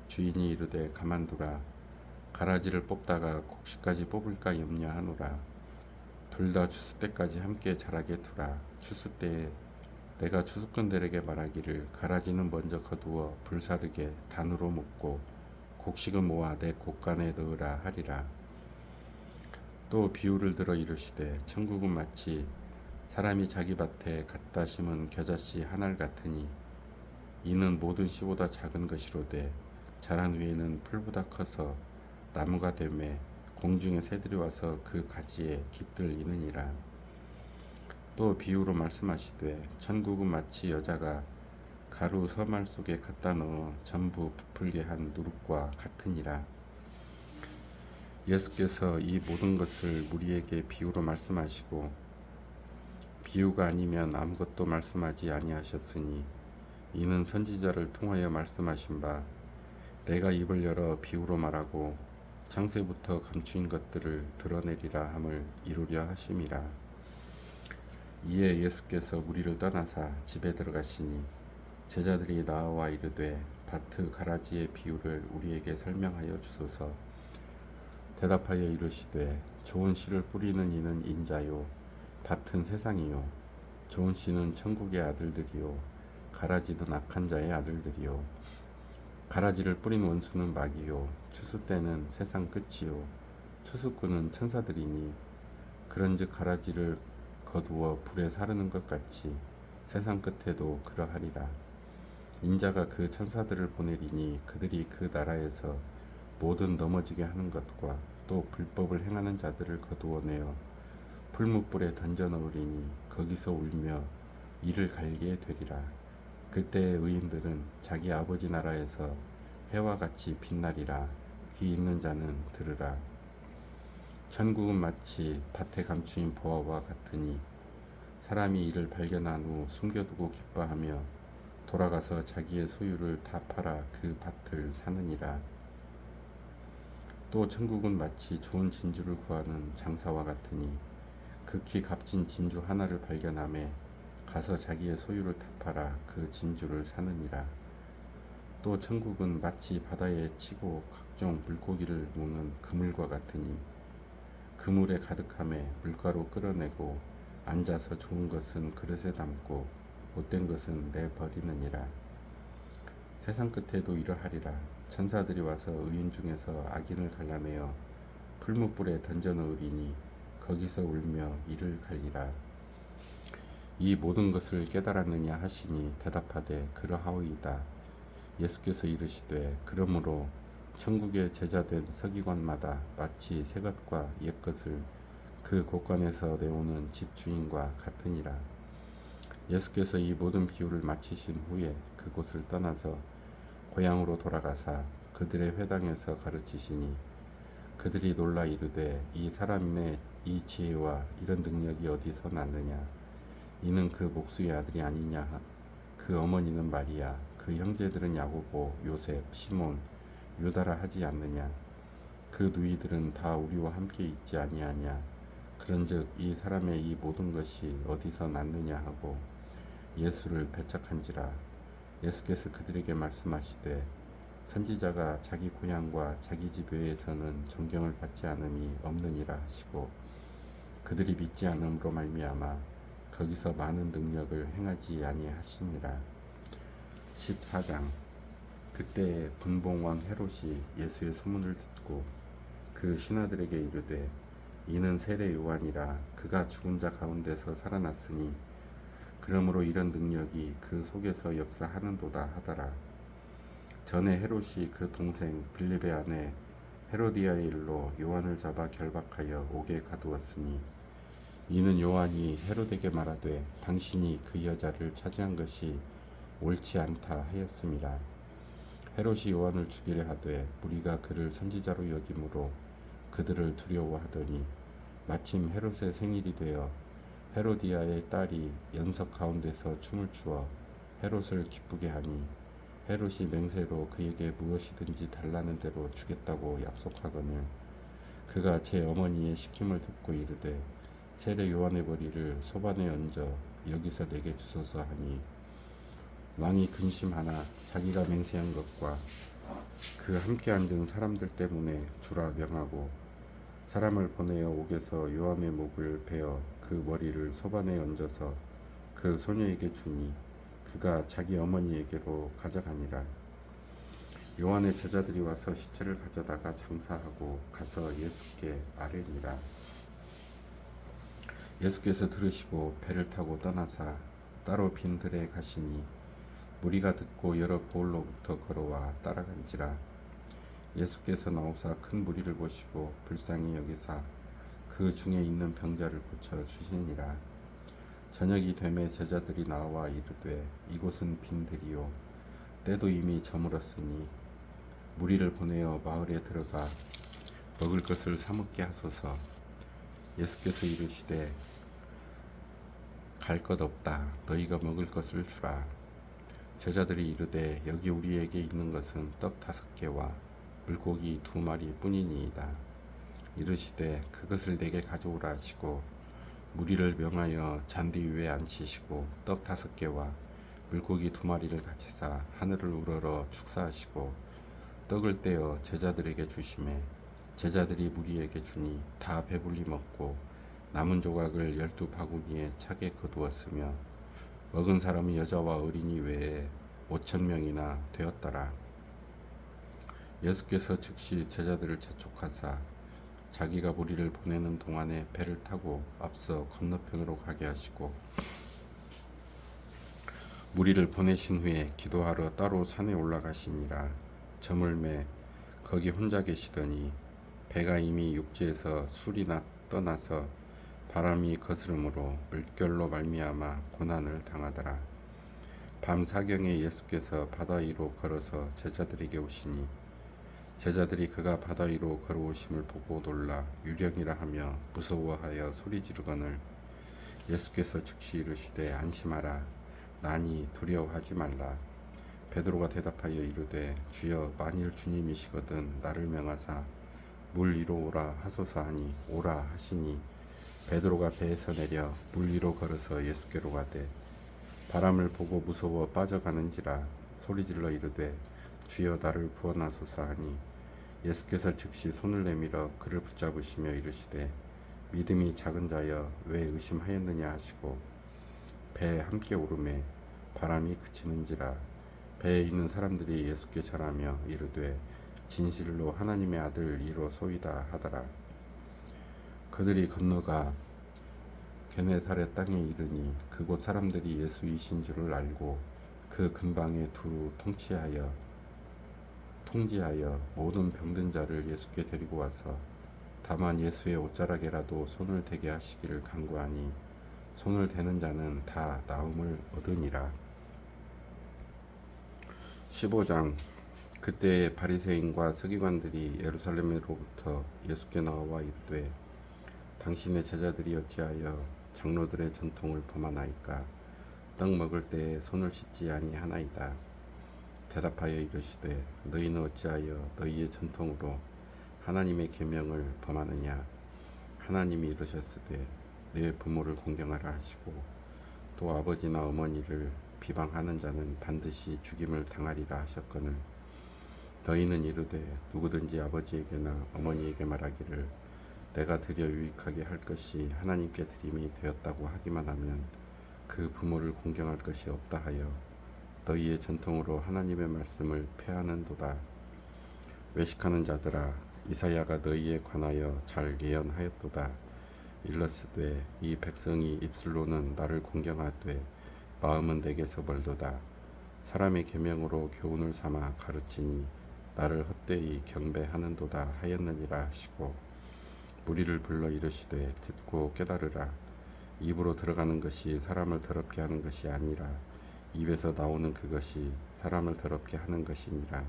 주인이 이르되 가만두라 가라지를 뽑다가 곡식까지 뽑을까 염려하노라 둘 다 추수 때까지 함께 자라게 두라 추수 때에 내가 추수꾼들에게 말하기를 가라지는 먼저 거두어 불사르게 단으로 묶고 곡식은 모아 내 곡간에 넣으라 하리라 또 비유를 들어 이르시되 천국은 마치 사람이 자기 밭에 갖다 심은 겨자씨 한 알 같으니 이는 모든 씨보다 작은 것이로되 자란 후에는 풀보다 커서 나무가 되매 공중의 새들이 와서 그 가지에 깃들이느니라 또 비유로 말씀하시되 천국은 마치 여자가 가루 서말 속에 갖다 넣어 전부 부풀게 한 누룩과 같으니라. 예수께서 이 모든 것을 우리에게 비유로 말씀하시고 비유가 아니면 아무것도 말씀하지 아니하셨으니 이는 선지자를 통하여 말씀하신 바 내가 입을 열어 비유로 말하고 창세부터 감추인 것들을 드러내리라 함을 이루려 하심이라. 이에 예수께서 우리를 떠나사 집에 들어가시니 제자들이 나와 이르되 밭의 가라지의 비유를 우리에게 설명하여 주소서. 대답하여 이르시되 좋은 씨를 뿌리는 이는 인자요 밭은 세상이요 좋은 씨는 천국의 아들들이요 가라지는 악한 자의 아들들이요 가라지를 뿌린 원수는 마귀요 추수 때는 세상 끝이요 추수꾼은 천사들이니 그런즉 가라지를 거두어 불에 사르는 것 같이 세상 끝에도 그러하리라. 인자가 그 천사들을 보내리니 그들이 그 나라에서 모든 넘어지게 하는 것과 또 불법을 행하는 자들을 거두어내어 풀무불에 던져 넣으리니 거기서 울며 이를 갈게 되리라. 그때의 의인들은 자기 아버지 나라에서 해와 같이 빛나리라. 귀 있는 자는 들으라. 천국은 마치 밭에 감추인 보화와 같으니 사람이 이를 발견한 후 숨겨두고 기뻐하며 돌아가서 자기의 소유를 다 팔아 그 밭을 사느니라. 또 천국은 마치 좋은 진주를 구하는 장사와 같으니 극히 값진 진주 하나를 발견하매 가서 자기의 소유를 다 팔아 그 진주를 사느니라. 또 천국은 마치 바다에 치고 각종 물고기를 먹는 그물과 같으니 그물에 가득함에 물가로 끌어내고 앉아서 좋은 것은 그릇에 담고 못된 것은 내버리느니라. 세상 끝에도 이러하리라. 천사들이 와서 의인 중에서 악인을 갈라내어 풀무불에 던져 넣으리니 거기서 울며 이를 갈리라. 이 모든 것을 깨달았느냐 하시니 대답하되 그러하오이다. 예수께서 이르시되 그러므로 천국의 제자된 서기관마다 마치 새 것과 옛 것을 그 곳간에서 내오는 집 주인과 같으니라. 예수께서 이 모든 비유를 마치신 후에 그곳을 떠나서 고향으로 돌아가사 그들의 회당에서 가르치시니 그들이 놀라 이르되 이 사람의 이 지혜와 이런 능력이 어디서 났느냐 이는 그 목수의 아들이 아니냐 그 어머니는 마리아 그 형제들은 야고보 요셉 시몬 유다라 하지 않느냐 그 누이들은 다 우리와 함께 있지 아니하냐. 그런즉 이 사람의 이 모든 것이 어디서 났느냐 하고 예수를 배척한지라. 예수께서 그들에게 말씀하시되 선지자가 자기 고향과 자기 집 외에서는 존경을 받지 않음이 없느니라 하시고 그들이 믿지 않음으로 말미암아 거기서 많은 능력을 행하지 아니하시니라. 14장. 그때 분봉왕 헤롯이 예수의 소문을 듣고 그 신하들에게 이르되 이는 세례 요한이라. 그가 죽은 자 가운데서 살아났으니 그러므로 이런 능력이 그 속에서 역사하는도다 하더라. 전에 헤롯이 그 동생 빌립의 아내 헤로디아의 일로 요한을 잡아 결박하여 옥에 가두었으니 이는 요한이 헤롯에게 말하되 당신이 그 여자를 차지한 것이 옳지 않다 하였음이라. 헤롯이 요한을 죽이려 하되 무리가 그를 선지자로 여김으로 그들을 두려워하더니 마침 헤롯의 생일이 되어 헤로디아의 딸이 연석 가운데서 춤을 추어 헤롯을 기쁘게 하니 헤롯이 맹세로 그에게 무엇이든지 달라는 대로 주겠다고 약속하거늘 그가 제 어머니의 시킴을 듣고 이르되 세례 요한의 머리를 소반에 얹어 여기서 내게 주소서 하니 왕이 근심하나 자기가 맹세한 것과 그 함께 앉은 사람들 때문에 주라 명하고 사람을 보내어 옥에서 요한의 목을 베어 그 머리를 소반에 얹어서 그 소녀에게 주니 그가 자기 어머니에게로 가져가니라. 요한의 제자들이 와서 시체를 가져다가 장사하고 가서 예수께 아뢰니라. 예수께서 들으시고 배를 타고 떠나사 따로 빈 들에 가시니 무리가 듣고 여러 보울로부터 걸어와 따라간지라. 예수께서 나오사 큰 무리를 보시고 불쌍히 여기사 그 중에 있는 병자를 고쳐 주시니라. 저녁이 되매 제자들이 나와 이르되 이곳은 빈 들이요 때도 이미 저물었으니 무리를 보내어 마을에 들어가 먹을 것을 사 먹게 하소서. 예수께서 이르시되 갈 것 없다. 너희가 먹을 것을 주라. 제자들이 이르되 여기 우리에게 있는 것은 떡 5개와 물고기 2마리 뿐이니이다. 이르시되 그것을 내게 가져오라 하시고 무리를 명하여 잔디 위에 앉히시고 떡 5개와 물고기 2마리를 가지사 하늘을 우러러 축사하시고 떡을 떼어 제자들에게 주시매 제자들이 무리에게 주니 다 배불리 먹고 남은 조각을 12바구니에 차게 거두었으며 먹은 사람이 여자와 어린이 외에 5,000명이나 되었더라. 예수께서 즉시 제자들을 재촉하사 자기가 무리를 보내는 동안에 배를 타고 앞서 건너편으로 가게 하시고 무리를 보내신 후에 기도하러 따로 산에 올라가시니라. 저물매 거기 혼자 계시더니 배가 이미 육지에서 술이나 떠나서 바람이 거스름으로 물결로 말미암아 고난을 당하더라. 밤 사경에 예수께서 바다 위로 걸어서 제자들에게 오시니 제자들이 그가 바다 위로 걸어오심을 보고 놀라 유령이라 하며 무서워하여 소리 지르거늘 예수께서 즉시 이르시되 안심하라. 나니 두려워하지 말라. 베드로가 대답하여 이르되 주여 만일 주님이시거든 나를 명하사 물 위로 오라 하소서 하니 오라 하시니 베드로가 배에서 내려 물 위로 걸어서 예수께로 가되 바람을 보고 무서워 빠져가는지라 소리질러 이르되 주여 나를 구원하소서 하니 예수께서 즉시 손을 내밀어 그를 붙잡으시며 이르시되 믿음이 작은 자여 왜 의심하였느냐 하시고 배에 함께 오르매 바람이 그치는지라. 배에 있는 사람들이 예수께 절하며 이르되 진실로 하나님의 아들 이로 소이다 하더라. 그들이 건너가 게네사렛 땅에 이르니 그곳 사람들이 예수이신 줄을 알고 그 근방에 두루 통지하여 모든 병든 자를 예수께 데리고 와서 다만 예수의 옷자락에라도 손을 대게 하시기를 간구하니 손을 대는 자는 다 나음을 얻으니라. 15장. 그때 바리새인과 서기관들이 예루살렘으로부터 예수께 나와 이르되 당신의 제자들이 어찌하여 장로들의 전통을 범하나이까. 떡 먹을 때에 손을 씻지 아니하나이다. 대답하여 이르시되 너희는 어찌하여 너희의 전통으로 하나님의 계명을 범하느냐? 하나님이 이르셨으되 내 부모를 공경하라 하시고 또 아버지나 어머니를 비방하는 자는 반드시 죽임을 당하리라 하셨거늘 너희는 이르되 누구든지 아버지에게나 어머니에게 말하기를 내가 드려 유익하게 할 것이 하나님께 드림이 되었다고 하기만 하면 그 부모를 공경할 것이 없다 하여 너희의 전통으로 하나님의 말씀을 폐하는도다. 외식하는 자들아, 이사야가 너희에 관하여 잘 예언하였도다. 일러스되 이 백성이 입술로는 나를 공경하되 마음은 내게서 멀도다. 사람의 계명으로 교훈을 삼아 가르치니 나를 헛되이 경배하는도다 하였느니라 하시고 무리를 불러 이르시되 듣고 깨달으라. 입으로 들어가는 것이 사람을 더럽게 하는 것이 아니라 입에서 나오는 그것이 사람을 더럽게 하는 것이니라.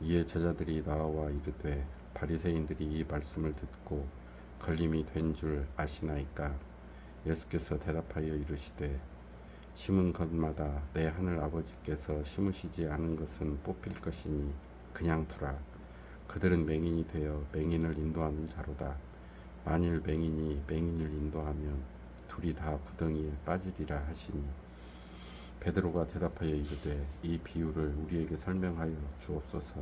이에 제자들이 나와 이르되 바리새인들이 이 말씀을 듣고 걸림이 된 줄 아시나이까? 예수께서 대답하여 이르시되 심은 것마다 내 하늘 아버지께서 심으시지 않은 것은 뽑힐 것이니 그냥 두라. 그들은 맹인이 되어 맹인을 인도하는 자로다. 만일 맹인이 맹인을 인도하면 둘이 다 구덩이에 빠지리라 하시니 베드로가 대답하여 이르되 이 비유를 우리에게 설명하여 주옵소서.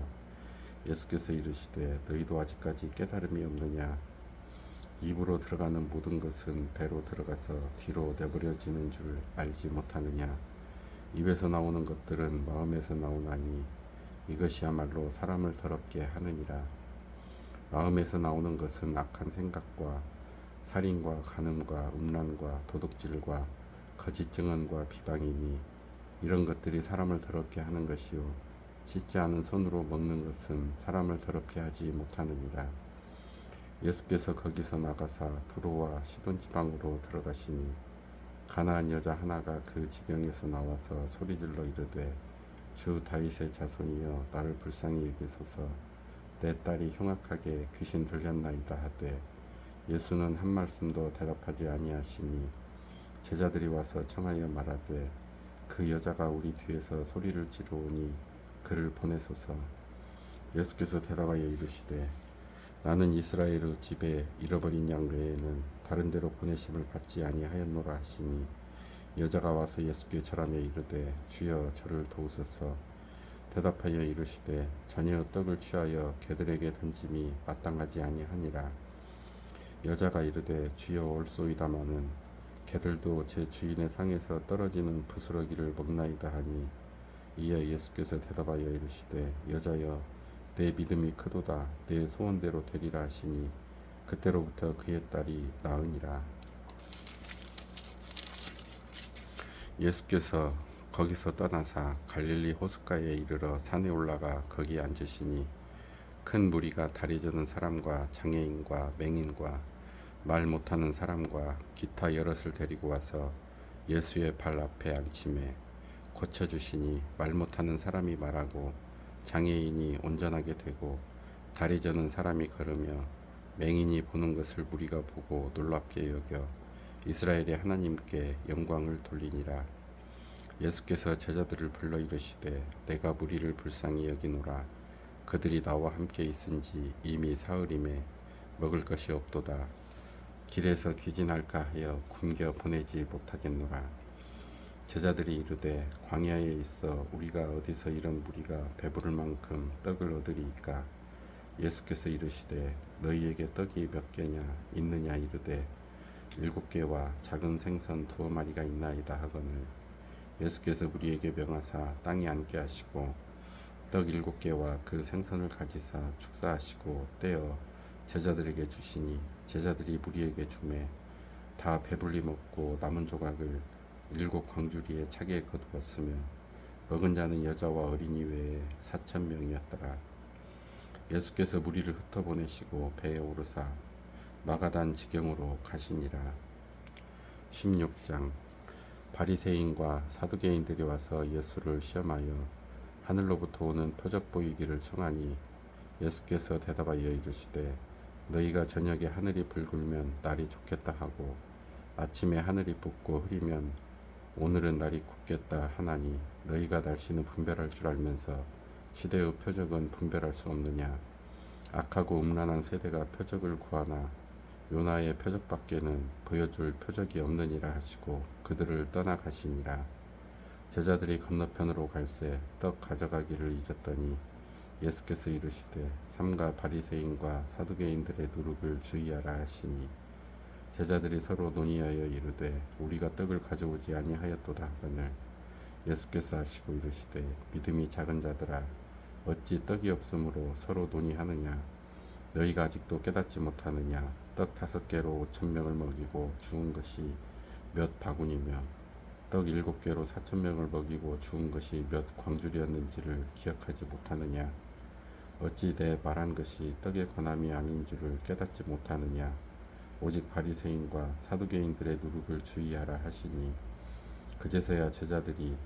예수께서 이르시되 너희도 아직까지 깨달음이 없느냐? 입으로 들어가는 모든 것은 배로 들어가서 뒤로 내버려지는 줄 알지 못하느냐? 입에서 나오는 것들은 마음에서 나오나니 이것이야말로 사람을 더럽게 하느니라. 마음에서 나오는 것은 악한 생각과 살인과 간음과 음란과 도둑질과 거짓 증언과 비방이니 이런 것들이 사람을 더럽게 하는 것이요 씻지 않은 손으로 먹는 것은 사람을 더럽게 하지 못하느니라. 예수께서 거기서 나가사 두로와 시돈 지방으로 들어가시니 가나안 여자 하나가 그 지경에서 나와서 소리질러 이르되 주 다윗의 자손이여 나를 불쌍히 여기소서. 내 딸이 흉악하게 귀신 들렸나이다 하되 예수는 한 말씀도 대답하지 아니하시니 제자들이 와서 청하여 말하되 그 여자가 우리 뒤에서 소리를 지르오니 그를 보내소서. 예수께서 대답하여 이르시되 나는 이스라엘의 집에 잃어버린 양 외에는 다른 데로 보내심을 받지 아니하였노라 하시니 여자가 와서 예수께 절하며 이르되 주여 저를 도우소서. 대답하여 이르시되 자녀 떡을 취하여 개들에게 던짐이 마땅하지 아니하니라. 여자가 이르되 주여 올소이다마는 개들도 제 주인의 상에서 떨어지는 부스러기를 먹나이다 하니 이에 예수께서 대답하여 이르시되 여자여 내 믿음이 크도다. 내 소원대로 되리라 하시니 그때로부터 그의 딸이 나으니라. 예수께서 거기서 떠나사 갈릴리 호숫가에 이르러 산에 올라가 거기 앉으시니 큰 무리가 다리 저는 사람과 장애인과 맹인과 말 못하는 사람과 기타 여럿을 데리고 와서 예수의 발 앞에 앉히매 고쳐주시니 말 못하는 사람이 말하고 장애인이 온전하게 되고 다리 저는 사람이 걸으며 맹인이 보는 것을 무리가 보고 놀랍게 여겨 이스라엘의 하나님께 영광을 돌리니라. 예수께서 제자들을 불러 이르시되 내가 무리를 불쌍히 여기노라. 그들이 나와 함께 있은지 이미 사흘임에 먹을 것이 없도다. 길에서 귀진할까 하여 굶겨 보내지 못하겠노라. 제자들이 이르되 광야에 있어 우리가 어디서 이런 무리가 배부를 만큼 떡을 얻으리이까? 예수께서 이르시되 너희에게 떡이 몇 개냐 있느냐 이르되 7개와 작은 생선 2마리가 있나이다 하거늘 예수께서 우리에게 명하사 땅에 앉게 하시고 떡 7개와 그 생선을 가지사 축사하시고 떼어 제자들에게 주시니 제자들이 무리에게 주매 다 배불리 먹고 남은 조각을 7 광주리에 차게 거두었으며 먹은 자는 여자와 어린이 외에 4,000명이었더라. 예수께서 무리를 흩어보내시고 배에 오르사 마가단 지경으로 가시니라. 16장 바리새인과 사두개인들이 와서 예수를 시험하여 하늘로부터 오는 표적 보이기를 청하니 예수께서 대답하여 이르시되 너희가 저녁에 하늘이 붉으면 날이 좋겠다 하고 아침에 하늘이 붓고 흐리면 오늘은 날이 굽겠다 하나니 너희가 날씨는 분별할 줄 알면서 시대의 표적은 분별할 수 없느냐? 악하고 음란한 세대가 표적을 구하나 요나의 표적밖에는 보여줄 표적이 없느니라 하시고 그들을 떠나가시니라. 제자들이 건너편으로 갈새 떡 가져가기를 잊었더니 예수께서 이르시되 삼가 바리새인과 사두개인들의 누룩을 주의하라 하시니 제자들이 서로 논의하여 이르되 우리가 떡을 가져오지 아니하였도다 하거늘 예수께서 하시고 이르시되 믿음이 작은 자들아 어찌 떡이 없으므로 서로 논의하느냐 너희가 아직도 깨닫지 못하느냐 떡 5개로 5,000명을 먹이고 죽은 것이 몇 바구니며 떡 7개로 4,000명을 먹이고 죽은 것이 몇 광줄이었는지를 기억하지 못하느냐 어찌 내 말한 것이 떡의 권함이 아닌 줄을 깨닫지 못하느냐 오직 바리새인과 사두개인들의 누룩을 주의하라 하시니 그제서야 제자들이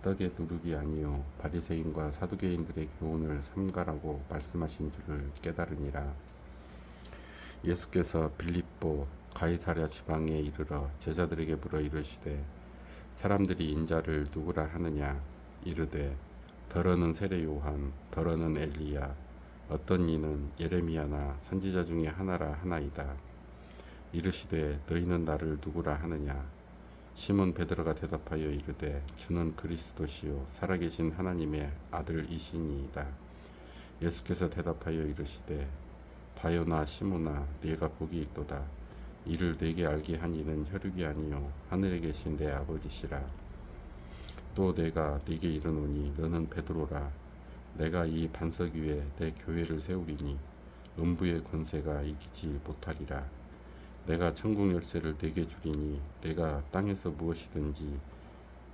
떡의 누룩이 아니요 바리새인과 사두개인들의 교훈을 삼가라고 말씀하신 줄을 깨달으니라. 예수께서 빌립보 가이사랴 지방에 이르러 제자들에게 물어 이르시되 사람들이 인자를 누구라 하느냐 이르되 더러는 세례 요한 더러는 엘리야 어떤 이는 예레미야나 선지자 중에 하나라 하나이다. 이르시되 너희는 나를 누구라 하느냐 시몬 베드로가 대답하여 이르되 주는 그리스도시요 살아계신 하나님의 아들이시니이다. 예수께서 대답하여 이르시되 바요나 시몬아 네가 복이 있도다. 이를 네게 알게 한 이는 혈육이 아니요 하늘에 계신 내 아버지시라. 또 내가 네게 이르노니 너는 베드로라. 내가 이 반석 위에 내 교회를 세우리니 음부의 권세가 이기지 못하리라. 내가 천국 열쇠를 네게 주리니 내가 땅에서 무엇이든지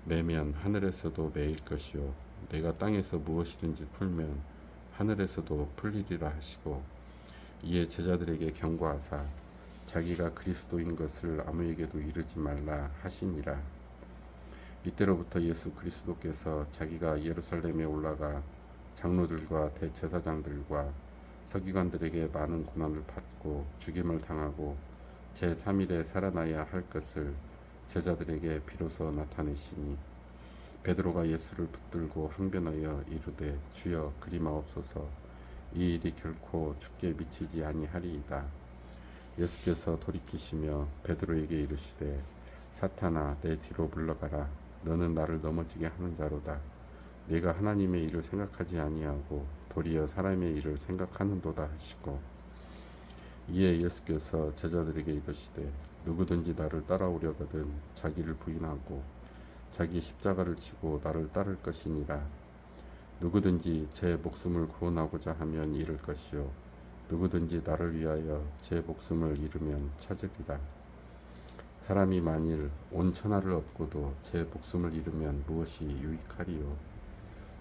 매면 하늘에서도 매일 것이요 내가 땅에서 무엇이든지 풀면 하늘에서도 풀리리라 하시고 이에 제자들에게 경고하사 자기가 그리스도인 것을 아무에게도 이르지 말라 하시니라. 이때로부터 예수 그리스도께서 자기가 예루살렘에 올라가 장로들과 대제사장들과 서기관들에게 많은 고난을 받고 죽임을 당하고 제3일에 살아나야 할 것을 제자들에게 비로소 나타내시니 베드로가 예수를 붙들고 항변하여 이르되 주여 그리마옵소서 이 일이 결코 주께 미치지 아니하리이다. 예수께서 돌이키시며 베드로에게 이르시되 사탄아 내 뒤로 물러가라. 너는 나를 넘어지게 하는 자로다. 네가 하나님의 일을 생각하지 아니하고 도리어 사람의 일을 생각하는도다 하시고 이에 예수께서 제자들에게 이르시되 누구든지 나를 따라오려거든 자기를 부인하고 자기 십자가를 지고 나를 따를 것이니라. 누구든지 제 목숨을 구원하고자 하면 잃을 것이요 누구든지 나를 위하여 제 목숨을 잃으면 찾으리라. 사람이 만일 온 천하를 얻고도 제 목숨을 잃으면 무엇이 유익하리요.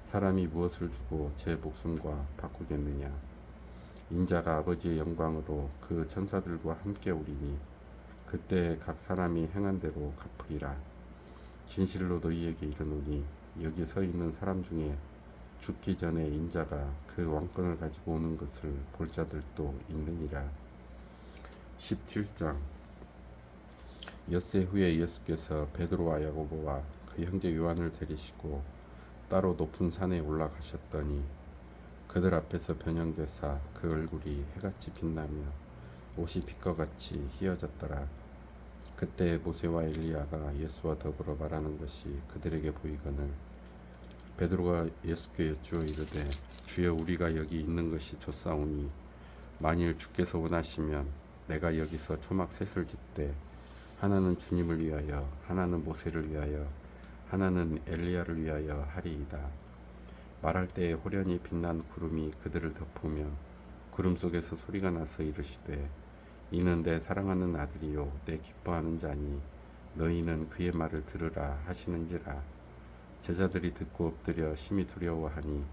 사람이 무엇을 주고 제 목숨과 바꾸겠느냐. 인자가 아버지의 영광으로 그 천사들과 함께 오리니 그때 각 사람이 행한 대로 갚으리라. 진실로 너희에게 이르노니 여기 서 있는 사람 중에 죽기 전에 인자가 그 왕권을 가지고 오는 것을 볼 자들도 있느니라. 17장. 엿새 후에 예수께서 베드로와 야고보와 그 형제 요한을 데리시고 따로 높은 산에 올라가셨더니 그들 앞에서 변형되사 그 얼굴이 해같이 빛나며 옷이 빛과 같이 희어졌더라. 그때 모세와 엘리야가 예수와 더불어 말하는 것이 그들에게 보이거늘 베드로가 예수께 여쭈어 이르되 주여 우리가 여기 있는 것이 좋사오니 만일 주께서 원하시면 내가 여기서 초막 셋을 짓되 하나는 주님을 위하여 하나는 모세를 위하여 하나는 엘리야를 위하여 하리이다. 말할 때에 호련히 빛난 구름이 그들을 덮으며 구름 속에서 소리가 나서 이르시되 이는 내 사랑하는 아들이요 내 기뻐하는 자니 너희는 그의 말을 들으라 하시는지라. 제자들이 듣고 엎드려 심히 두려워하니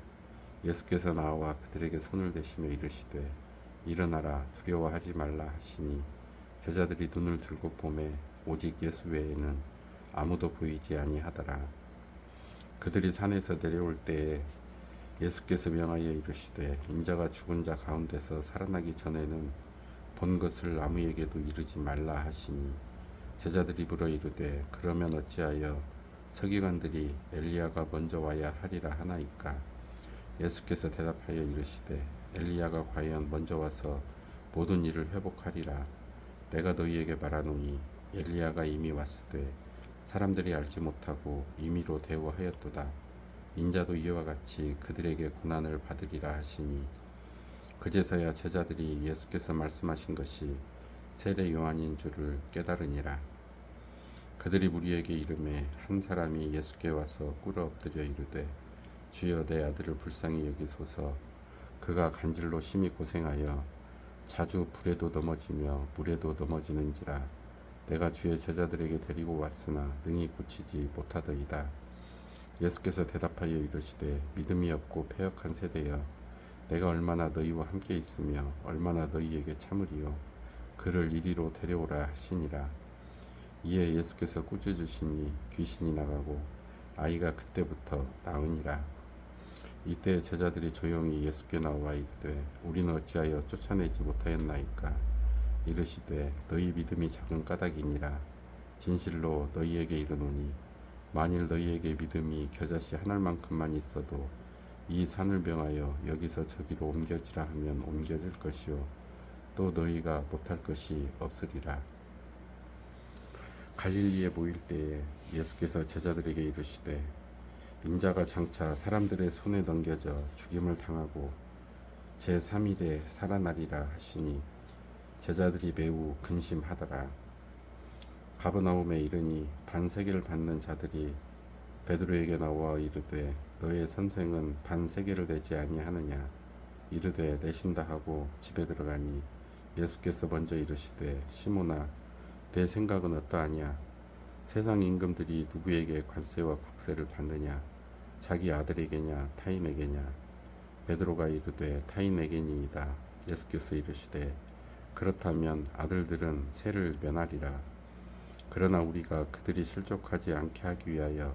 예수께서 나와 그들에게 손을 대시며 이르시되 일어나라 두려워하지 말라 하시니 제자들이 눈을 들고 보매 오직 예수 외에는 아무도 보이지 아니하더라. 그들이 산에서 내려올 때에 예수께서 명하여 이르시되 인자가 죽은 자 가운데서 살아나기 전에는 본 것을 아무에게도 이르지 말라 하시니 제자들이 물어 이르되 그러면 어찌하여 서기관들이 엘리야가 먼저 와야 하리라 하나이까. 예수께서 대답하여 이르시되 엘리야가 과연 먼저 와서 모든 일을 회복하리라. 내가 너희에게 말하노니 엘리야가 이미 왔으되 사람들이 알지 못하고 임의로 대우하였도다. 인자도 이와 같이 그들에게 고난을 받으리라 하시니 그제서야 제자들이 예수께서 말씀하신 것이 세례 요한인 줄을 깨달으니라. 그들이 무리에게 이르매 한 사람이 예수께 와서 꿇어 엎드려 이르되 주여 내 아들을 불쌍히 여기소서. 그가 간질로 심히 고생하여 자주 불에도 넘어지며 물에도 넘어지는지라. 내가 주의 제자들에게 데리고 왔으나 능히 고치지 못하더이다. 예수께서 대답하여 이르시되 믿음이 없고 패역한 세대여, 내가 얼마나 너희와 함께 있으며 얼마나 너희에게 참으리요. 그를 이리로 데려오라 하시니라. 이에 예수께서 꾸짖으시니 귀신이 나가고 아이가 그때부터 나으니라. 이때 제자들이 조용히 예수께 나와 이르되 우리는 어찌하여 쫓아내지 못하였나이까. 이르시되 너희 믿음이 작은 까닭이니라. 진실로 너희에게 이르노니 만일 너희에게 믿음이 겨자씨 한 알만큼만 있어도 이 산을 명하여 여기서 저기로 옮겨지라 하면 옮겨질 것이요 또 너희가 못할 것이 없으리라. 갈릴리에 모일 때에 예수께서 제자들에게 이르시되 인자가 장차 사람들의 손에 넘겨져 죽임을 당하고 제3일에 살아나리라 하시니 제자들이 매우 근심하더라. 가버나움에 이르니 반세계를 받는 자들이 베드로에게 나와 이르되 너의 선생은 반세계를 내지 아니하느냐. 이르되 내신다 하고 집에 들어가니 예수께서 먼저 이르시되 시몬아 내 생각은 어떠하냐. 세상 임금들이 누구에게 관세와 국세를 받느냐. 자기 아들에게냐 타인에게냐. 베드로가 이르되 타인에게니이다. 예수께서 이르시되 그렇다면 아들들은 세를 면하리라. 그러나 우리가 그들이 실족하지 않게 하기 위하여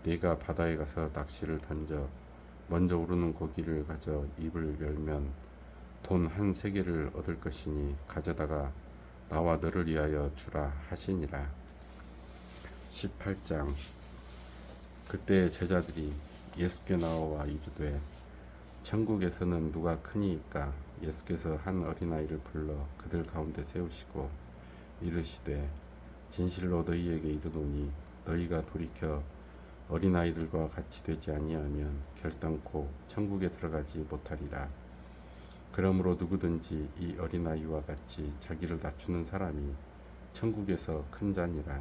네가 바다에 가서 낚시를 던져 먼저 오르는 고기를 가져 입을 열면 돈 한 세겔을 얻을 것이니 가져다가 나와 너를 위하여 주라 하시니라. 18장. 그때 제자들이 예수께 나와 이르되 천국에서는 누가 크니이까. 예수께서 한 어린아이를 불러 그들 가운데 세우시고 이르시되 진실로 너희에게 이르노니 너희가 돌이켜 어린아이들과 같이 되지 아니하면 결단코 천국에 들어가지 못하리라. 그러므로 누구든지 이 어린아이와 같이 자기를 낮추는 사람이 천국에서 큰 자니라.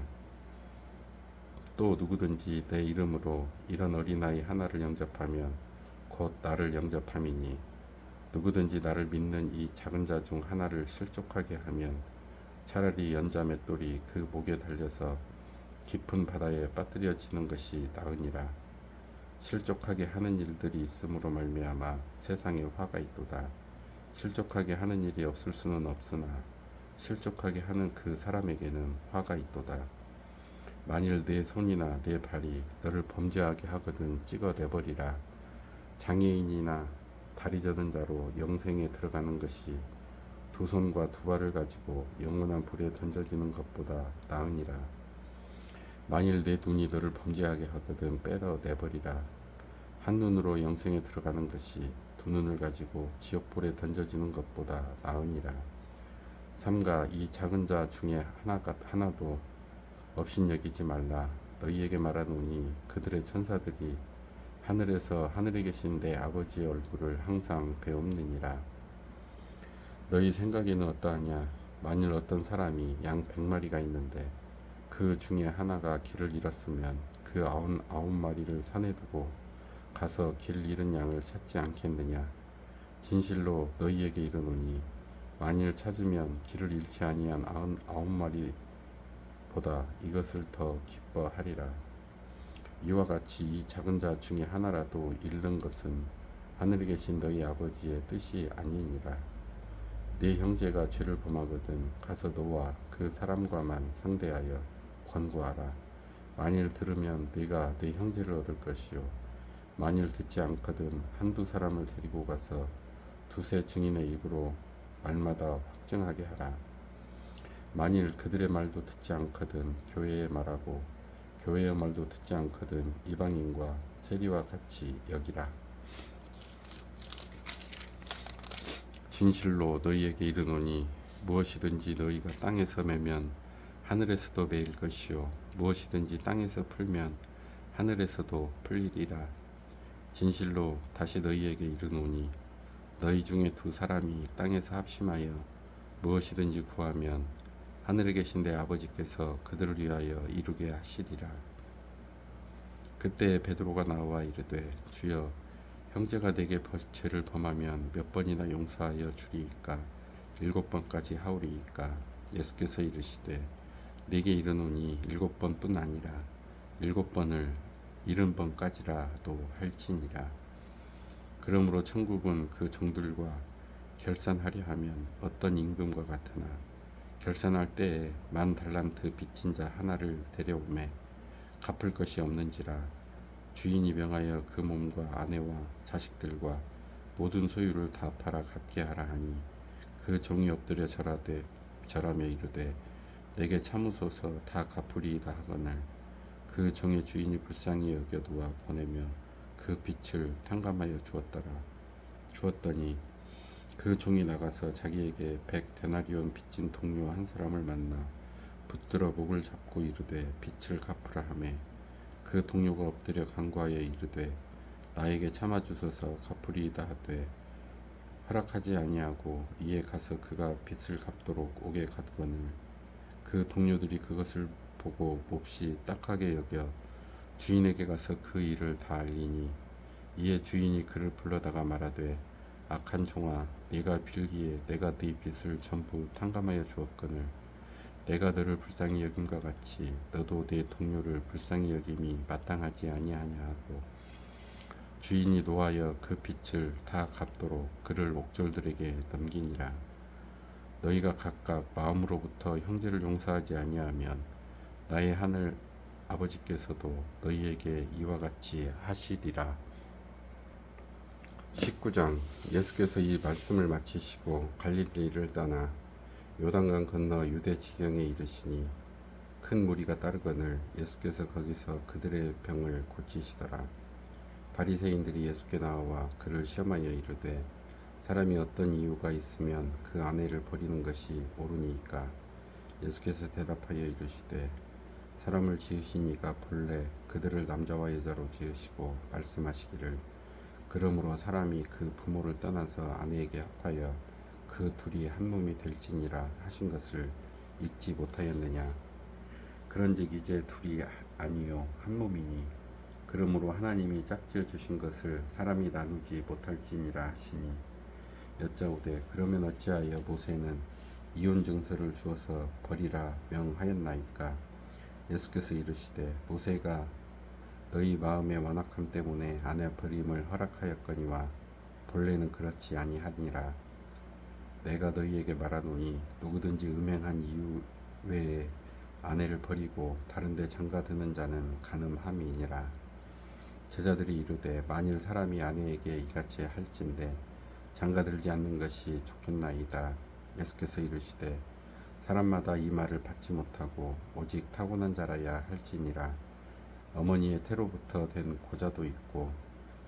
또 누구든지 내 이름으로 이런 어린아이 하나를 영접하면 곧 나를 영접함이니 누구든지 나를 믿는 이 작은 자 중 하나를 실족하게 하면 차라리 연자 맷돌이 그 목에 달려서 깊은 바다에 빠뜨려지는 것이 나으니라. 실족하게 하는 일들이 있음으로 말미암아 세상에 화가 있도다. 실족하게 하는 일이 없을 수는 없으나 실족하게 하는 그 사람에게는 화가 있도다. 만일 내 손이나 내 발이 너를 범죄하게 하거든 찍어내버리라. 장애인이나 다리 저는 자로 영생에 들어가는 것이 두 손과 두 발을 가지고 영원한 불에 던져지는 것보다 나으니라. 만일 내 눈이 너를 범죄하게 하거든 빼어내버리라. 한 눈으로 영생에 들어가는 것이 두 눈을 가지고 지옥불에 던져지는 것보다 나으니라. 삼가 이 작은 자 중에 하나도 업신여기지 말라. 너희에게 말하노니 그들의 천사들이 하늘에서 하늘에 계신 내 아버지의 얼굴을 항상 배움느니라. 너희 생각에는 어떠하냐. 만일 어떤 사람이 양 100마리가 있는데 그 중에 하나가 길을 잃었으면 그 99마리를 산에 두고 가서 길 잃은 양을 찾지 않겠느냐. 진실로 너희에게 이르노니 만일 찾으면 길을 잃지 아니한 99마리보다 이것을 더 기뻐하리라. 이와 같이 이 작은 자 중에 하나라도 잃는 것은 하늘에 계신 너희 아버지의 뜻이 아니니라. 네 형제가 죄를 범하거든 가서 너와 그 사람과만 상대하여 권고하라. 만일 들으면 네가 네 형제를 얻을 것이요 만일 듣지 않거든 한두 사람을 데리고 가서 두세 증인의 입으로 말마다 확증하게 하라. 만일 그들의 말도 듣지 않거든 교회에 말하고 교회의 말도 듣지 않거든 이방인과 세리와 같이 여기라. 진실로 너희에게 이르노니 무엇이든지 너희가 땅에서 매면 하늘에서도 매일 것이요 무엇이든지 땅에서 풀면 하늘에서도 풀리리라. 진실로 다시 너희에게 이르노니 너희 중에 두 사람이 땅에서 합심하여 무엇이든지 구하면 하늘에 계신 내 아버지께서 그들을 위하여 이루게 하시리라. 그때 베드로가 나와 이르되 주여 형제가 내게 죄를 범하면 몇 번이나 용서하여 주리이까 7번까지 하오리이까. 예수께서 이르시되 네게 이르노니 7번뿐 아니라 7번을 70번까지라도 할지니라. 그러므로 천국은 그 종들과 결산하려 하면 어떤 임금과 같으나 결산할 때에 10,000달란트 빚진 자 하나를 데려오매 갚을 것이 없는지라. 주인이 명하여 그 몸과 아내와 자식들과 모든 소유를 다 팔아 갚게 하라 하니 그 종이 엎드려 절하며 이르되 내게 참으소서 다 갚으리이다 하거늘 그 종의 주인이 불쌍히 여겨 놓아 보내며 그 빚을 탕감하여 주었더니 그 종이 나가서 자기에게 100데나리온 빚진 동료 한 사람을 만나 붙들어 목을 잡고 이르되 빚을 갚으라 하매 그 동료가 엎드려 간구하여 이르되 나에게 참아주소서 갚으리이다 하되 허락하지 아니하고 이에 가서 그가 빚을 갚도록 오게 가두거늘 그 동료들이 그것을 보고 몹시 딱하게 여겨 주인에게 가서 그 일을 다 알리니 이에 주인이 그를 불러다가 말하되 악한 종아 네가 빌기에 내가 네 빚을 전부 탕감하여 주었거늘 내가 너를 불쌍히 여김과 같이 너도 네 동료를 불쌍히 여김이 마땅하지 아니하냐 하고 주인이 노하여 그 빚을 다 갚도록 그를 옥졸들에게 넘기니라. 너희가 각각 마음으로부터 형제를 용서하지 아니하면 나의 하늘 아버지께서도 너희에게 이와 같이 하시리라. 19장. 예수께서 이 말씀을 마치시고 갈릴리를 떠나 요단강 건너 유대 지경에 이르시니 큰 무리가 따르거늘 예수께서 거기서 그들의 병을 고치시더라. 바리새인들이 예수께 나와 그를 시험하여 이르되 사람이 어떤 이유가 있으면 그 아내를 버리는 것이 옳으니까. 예수께서 대답하여 이르시되 사람을 지으신 이가 본래 그들을 남자와 여자로 지으시고 말씀하시기를 그러므로 사람이 그 부모를 떠나서 아내에게 합하여 그 둘이 한 몸이 될지니라 하신 것을 잊지 못하였느냐. 그런즉 이제 둘이 아니요 한 몸이니 그러므로 하나님이 짝지어 주신 것을 사람이 나누지 못할지니라 하시니 여짜오되 그러면 어찌하여 모세는 이혼 증서를 주어서 버리라 명하였나이까. 예수께서 이르시되 모세가 너희 마음의 완악함 때문에 아내 버림을 허락하였거니와 본래는 그렇지 아니하니라. 내가 너희에게 말하노니 누구든지 음행한 이유 외에 아내를 버리고 다른 데 장가드는 자는 간음함이니라. 제자들이 이르되 만일 사람이 아내에게 이같이 할진대 장가들지 않는 것이 좋겠나이다. 예수께서 이르시되 사람마다 이 말을 받지 못하고 오직 타고난 자라야 할지니라. 어머니의 태로부터 된 고자도 있고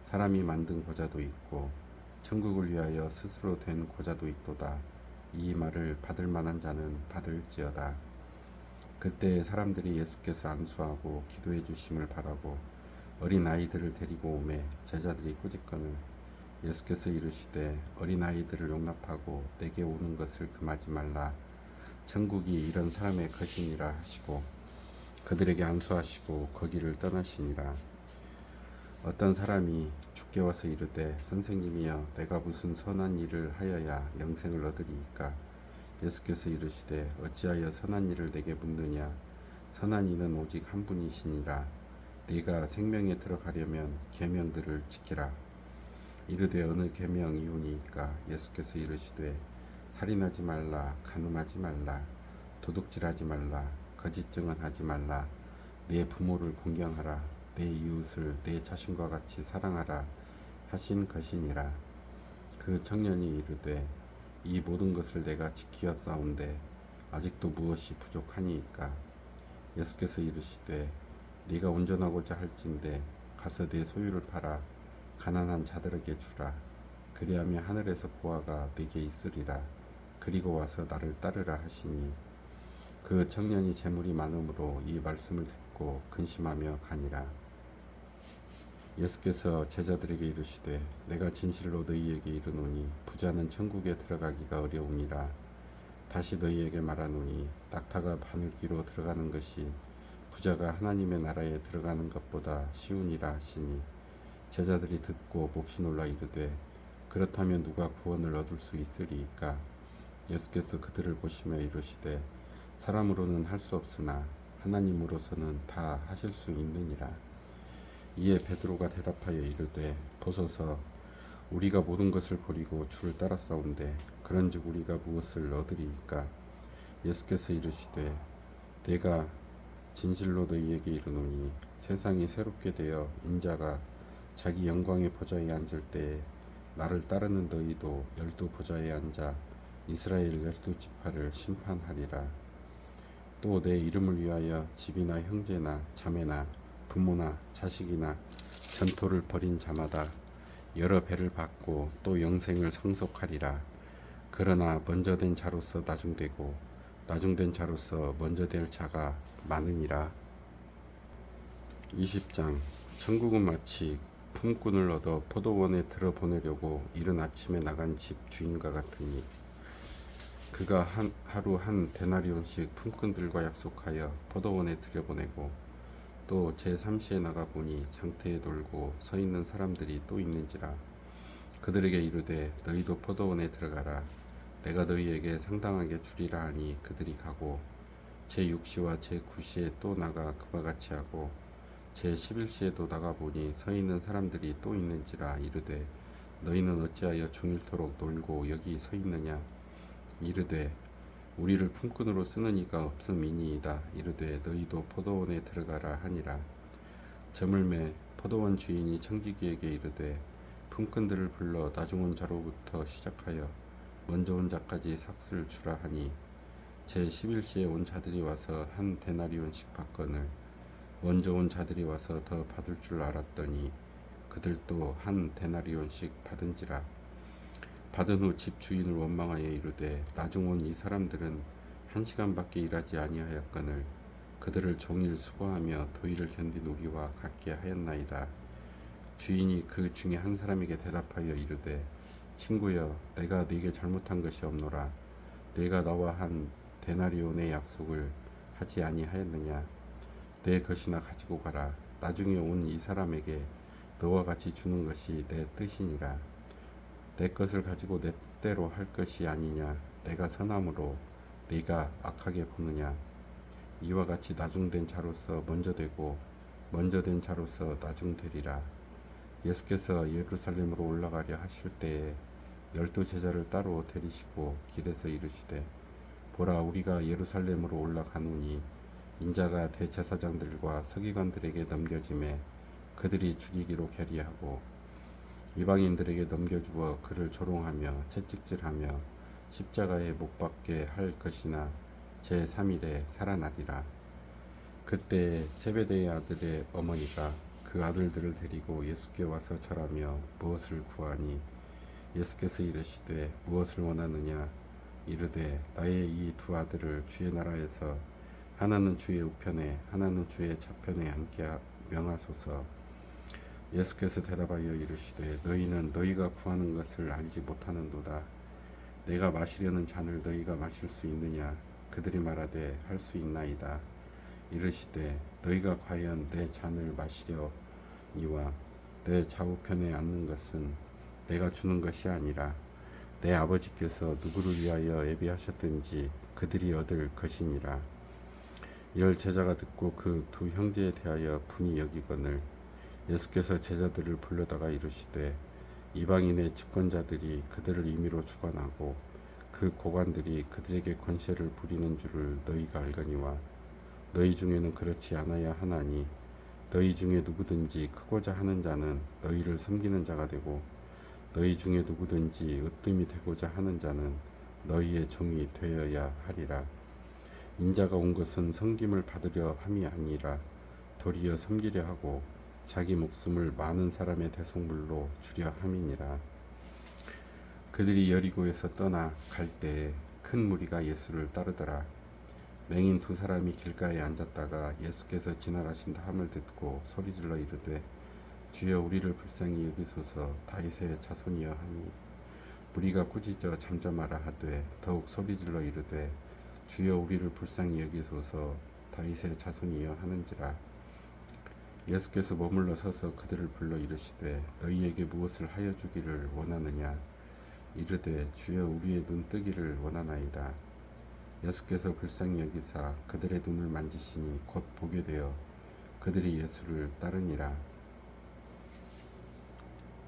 사람이 만든 고자도 있고 천국을 위하여 스스로 된 고자도 있도다. 이 말을 받을 만한 자는 받을지어다. 그때 사람들이 예수께서 안수하고 기도해 주심을 바라고 어린 아이들을 데리고 오매 제자들이 꾸짖거늘 예수께서 이르시되 어린 아이들을 용납하고 내게 오는 것을 금하지 말라. 천국이 이런 사람의 것이니라 하시고 그들에게 안수하시고 거기를 떠나시니라. 어떤 사람이 주께 와서 이르되 선생님이여 내가 무슨 선한 일을 하여야 영생을 얻으리이까. 예수께서 이르시되 어찌하여 선한 일을 내게 묻느냐. 선한 이는 오직 한 분이시니라. 네가 생명에 들어가려면 계명들을 지키라. 이르되 어느 계명이오니이까. 예수께서 이르시되 살인하지 말라, 간음하지 말라, 도둑질하지 말라, 거짓 증언하지 말라, 네 부모를 공경하라, 내 이웃을 내 자신과 같이 사랑하라 하신 것이니라. 그 청년이 이르되 이 모든 것을 내가 지키었사온데 아직도 무엇이 부족하니이까. 예수께서 이르시되 네가 온전하고자 할진대 가서 네 소유를 팔아 가난한 자들에게 주라. 그리하면 하늘에서 보화가 네게 있으리라. 그리고 와서 나를 따르라 하시니 그 청년이 재물이 많음으로 이 말씀을 듣고 근심하며 가니라. 예수께서 제자들에게 이르시되 내가 진실로 너희에게 이르노니 부자는 천국에 들어가기가 어려우니라. 다시 너희에게 말하노니 낙타가 바늘귀로 들어가는 것이 부자가 하나님의 나라에 들어가는 것보다 쉬우니라 하시니 제자들이 듣고 몹시 놀라 이르되 그렇다면 누가 구원을 얻을 수 있으리이까. 예수께서 그들을 보시며 이르시되 사람으로는 할 수 없으나 하나님으로서는 다 하실 수 있느니라. 이에 베드로가 대답하여 이르되 보소서 우리가 모든 것을 버리고 주를 따랐사온데 그런즉 우리가 무엇을 얻으리이까. 예수께서 이르시되 내가 진실로 너희에게 이르노니 세상이 새롭게 되어 인자가 자기 영광의 보좌에 앉을 때에 나를 따르는 너희도 12 보좌에 앉아 이스라엘 12 지파를 심판하리라. 또 내 이름을 위하여 집이나 형제나 자매나 부모나 자식이나 전토를 벌인 자마다 여러 배를 받고 또 영생을 상속하리라. 그러나 먼저 된 자로서 나중되고 나중된 자로서 먼저 될 자가 많으니라. 20장. 천국은 마치 품꾼을 얻어 포도원에 들어보내려고 이른 아침에 나간 집 주인과 같으니 그가 하루 한 데나리온씩 품꾼들과 약속하여 포도원에 들여보내고 또 제3시에 나가보니 장터에 돌고 서 있는 사람들이 또 있는지라. 그들에게 이르되 너희도 포도원에 들어가라. 내가 너희에게 상당하게 주리라 하니 그들이 가고 제6시와 제9시에 또 나가 그와 같이 하고 제11시에도 나가보니 서 있는 사람들이 또 있는지라. 이르되 너희는 어찌하여 종일토록 놀고 여기 서 있느냐. 이르되 우리를 품꾼으로 쓰는 이가 없음이니이다. 이르되 너희도 포도원에 들어가라 하니라. 저물매 포도원 주인이 청지기에게 이르되 품꾼들을 불러 나중 온 자로부터 시작하여 먼저 온 자까지 삭슬 주라 하니 제11시에 온 자들이 와서 한 데나리온씩 받거늘 먼저 온 자들이 와서 더 받을 줄 알았더니 그들도 한 데나리온씩 받은지라. 받은 후 집 주인을 원망하여 이르되 나중 온 이 사람들은 1시간밖에 일하지 아니하였거늘 그들을 종일 수고하며 더위를 견딘 우리와 같게 하였나이다. 주인이 그 중에 한 사람에게 대답하여 이르되 친구여 내가 네게 잘못한 것이 없노라. 네가 나와 한 데나리온의 약속을 하지 아니하였느냐. 내 것이나 가지고 가라. 나중에 온 이 사람에게 너와 같이 주는 것이 내 뜻이니라. 내 것을 가지고 내 뜻대로 할 것이 아니냐. 내가 선함으로 네가 악하게 보느냐. 이와 같이 나중된 자로서 먼저 되고 먼저 된 자로서 나중되리라. 예수께서 예루살렘으로 올라가려 하실 때에 12 제자를 따로 데리시고 길에서 이르시되 보라 우리가 예루살렘으로 올라가노니 인자가 대제사장들과 서기관들에게 넘겨짐에 그들이 죽이기로 결의하고 이방인들에게 넘겨주어 그를 조롱하며 채찍질하며 십자가에 못 박게 할 것이나 제3일에 살아나리라. 그때 세베대의 아들의 어머니가 그 아들들을 데리고 예수께 와서 절하며 무엇을 구하니 예수께서 이르시되 무엇을 원하느냐. 이르되 나의 이 2 아들을 주의 나라에서 하나는 주의 우편에 하나는 주의 좌편에 앉게 명하소서. 예수께서 대답하여 이르시되 너희는 너희가 구하는 것을 알지 못하는도다. 내가 마시려는 잔을 너희가 마실 수 있느냐. 그들이 말하되 할 수 있나이다. 이르시되 너희가 과연 내 잔을 마시려니와 내 좌우편에 앉는 것은 내가 주는 것이 아니라 내 아버지께서 누구를 위하여 예비하셨든지 그들이 얻을 것이니라. 10 제자가 듣고 그 2 형제에 대하여 분이 여기거늘 예수께서 제자들을 불러다가 이르시되 이방인의 집권자들이 그들을 임의로 주관하고 그 고관들이 그들에게 권세를 부리는 줄을 너희가 알거니와 너희 중에는 그렇지 않아야 하나니 너희 중에 누구든지 크고자 하는 자는 너희를 섬기는 자가 되고 너희 중에 누구든지 으뜸이 되고자 하는 자는 너희의 종이 되어야 하리라. 인자가 온 것은 섬김을 받으려 함이 아니라 도리어 섬기려 하고 자기 목숨을 많은 사람의 대속물로 주려 함이니라. 그들이 여리고에서 떠나 갈 때에 큰 무리가 예수를 따르더라. 맹인 두 사람이 길가에 앉았다가 예수께서 지나가신다 함을 듣고 소리질러 이르되 주여 우리를 불쌍히 여기소서 다윗의 자손이여 하니 무리가 꾸짖어 잠잠하라 하되 더욱 소리질러 이르되 주여 우리를 불쌍히 여기소서 다윗의 자손이여 하는지라. 예수께서 머물러 서서 그들을 불러 이르시되 너희에게 무엇을 하여 주기를 원하느냐. 이르되 주여 우리의 눈 뜨기를 원하나이다. 예수께서 불쌍히 여기사 그들의 눈을 만지시니 곧 보게 되어 그들이 예수를 따르니라.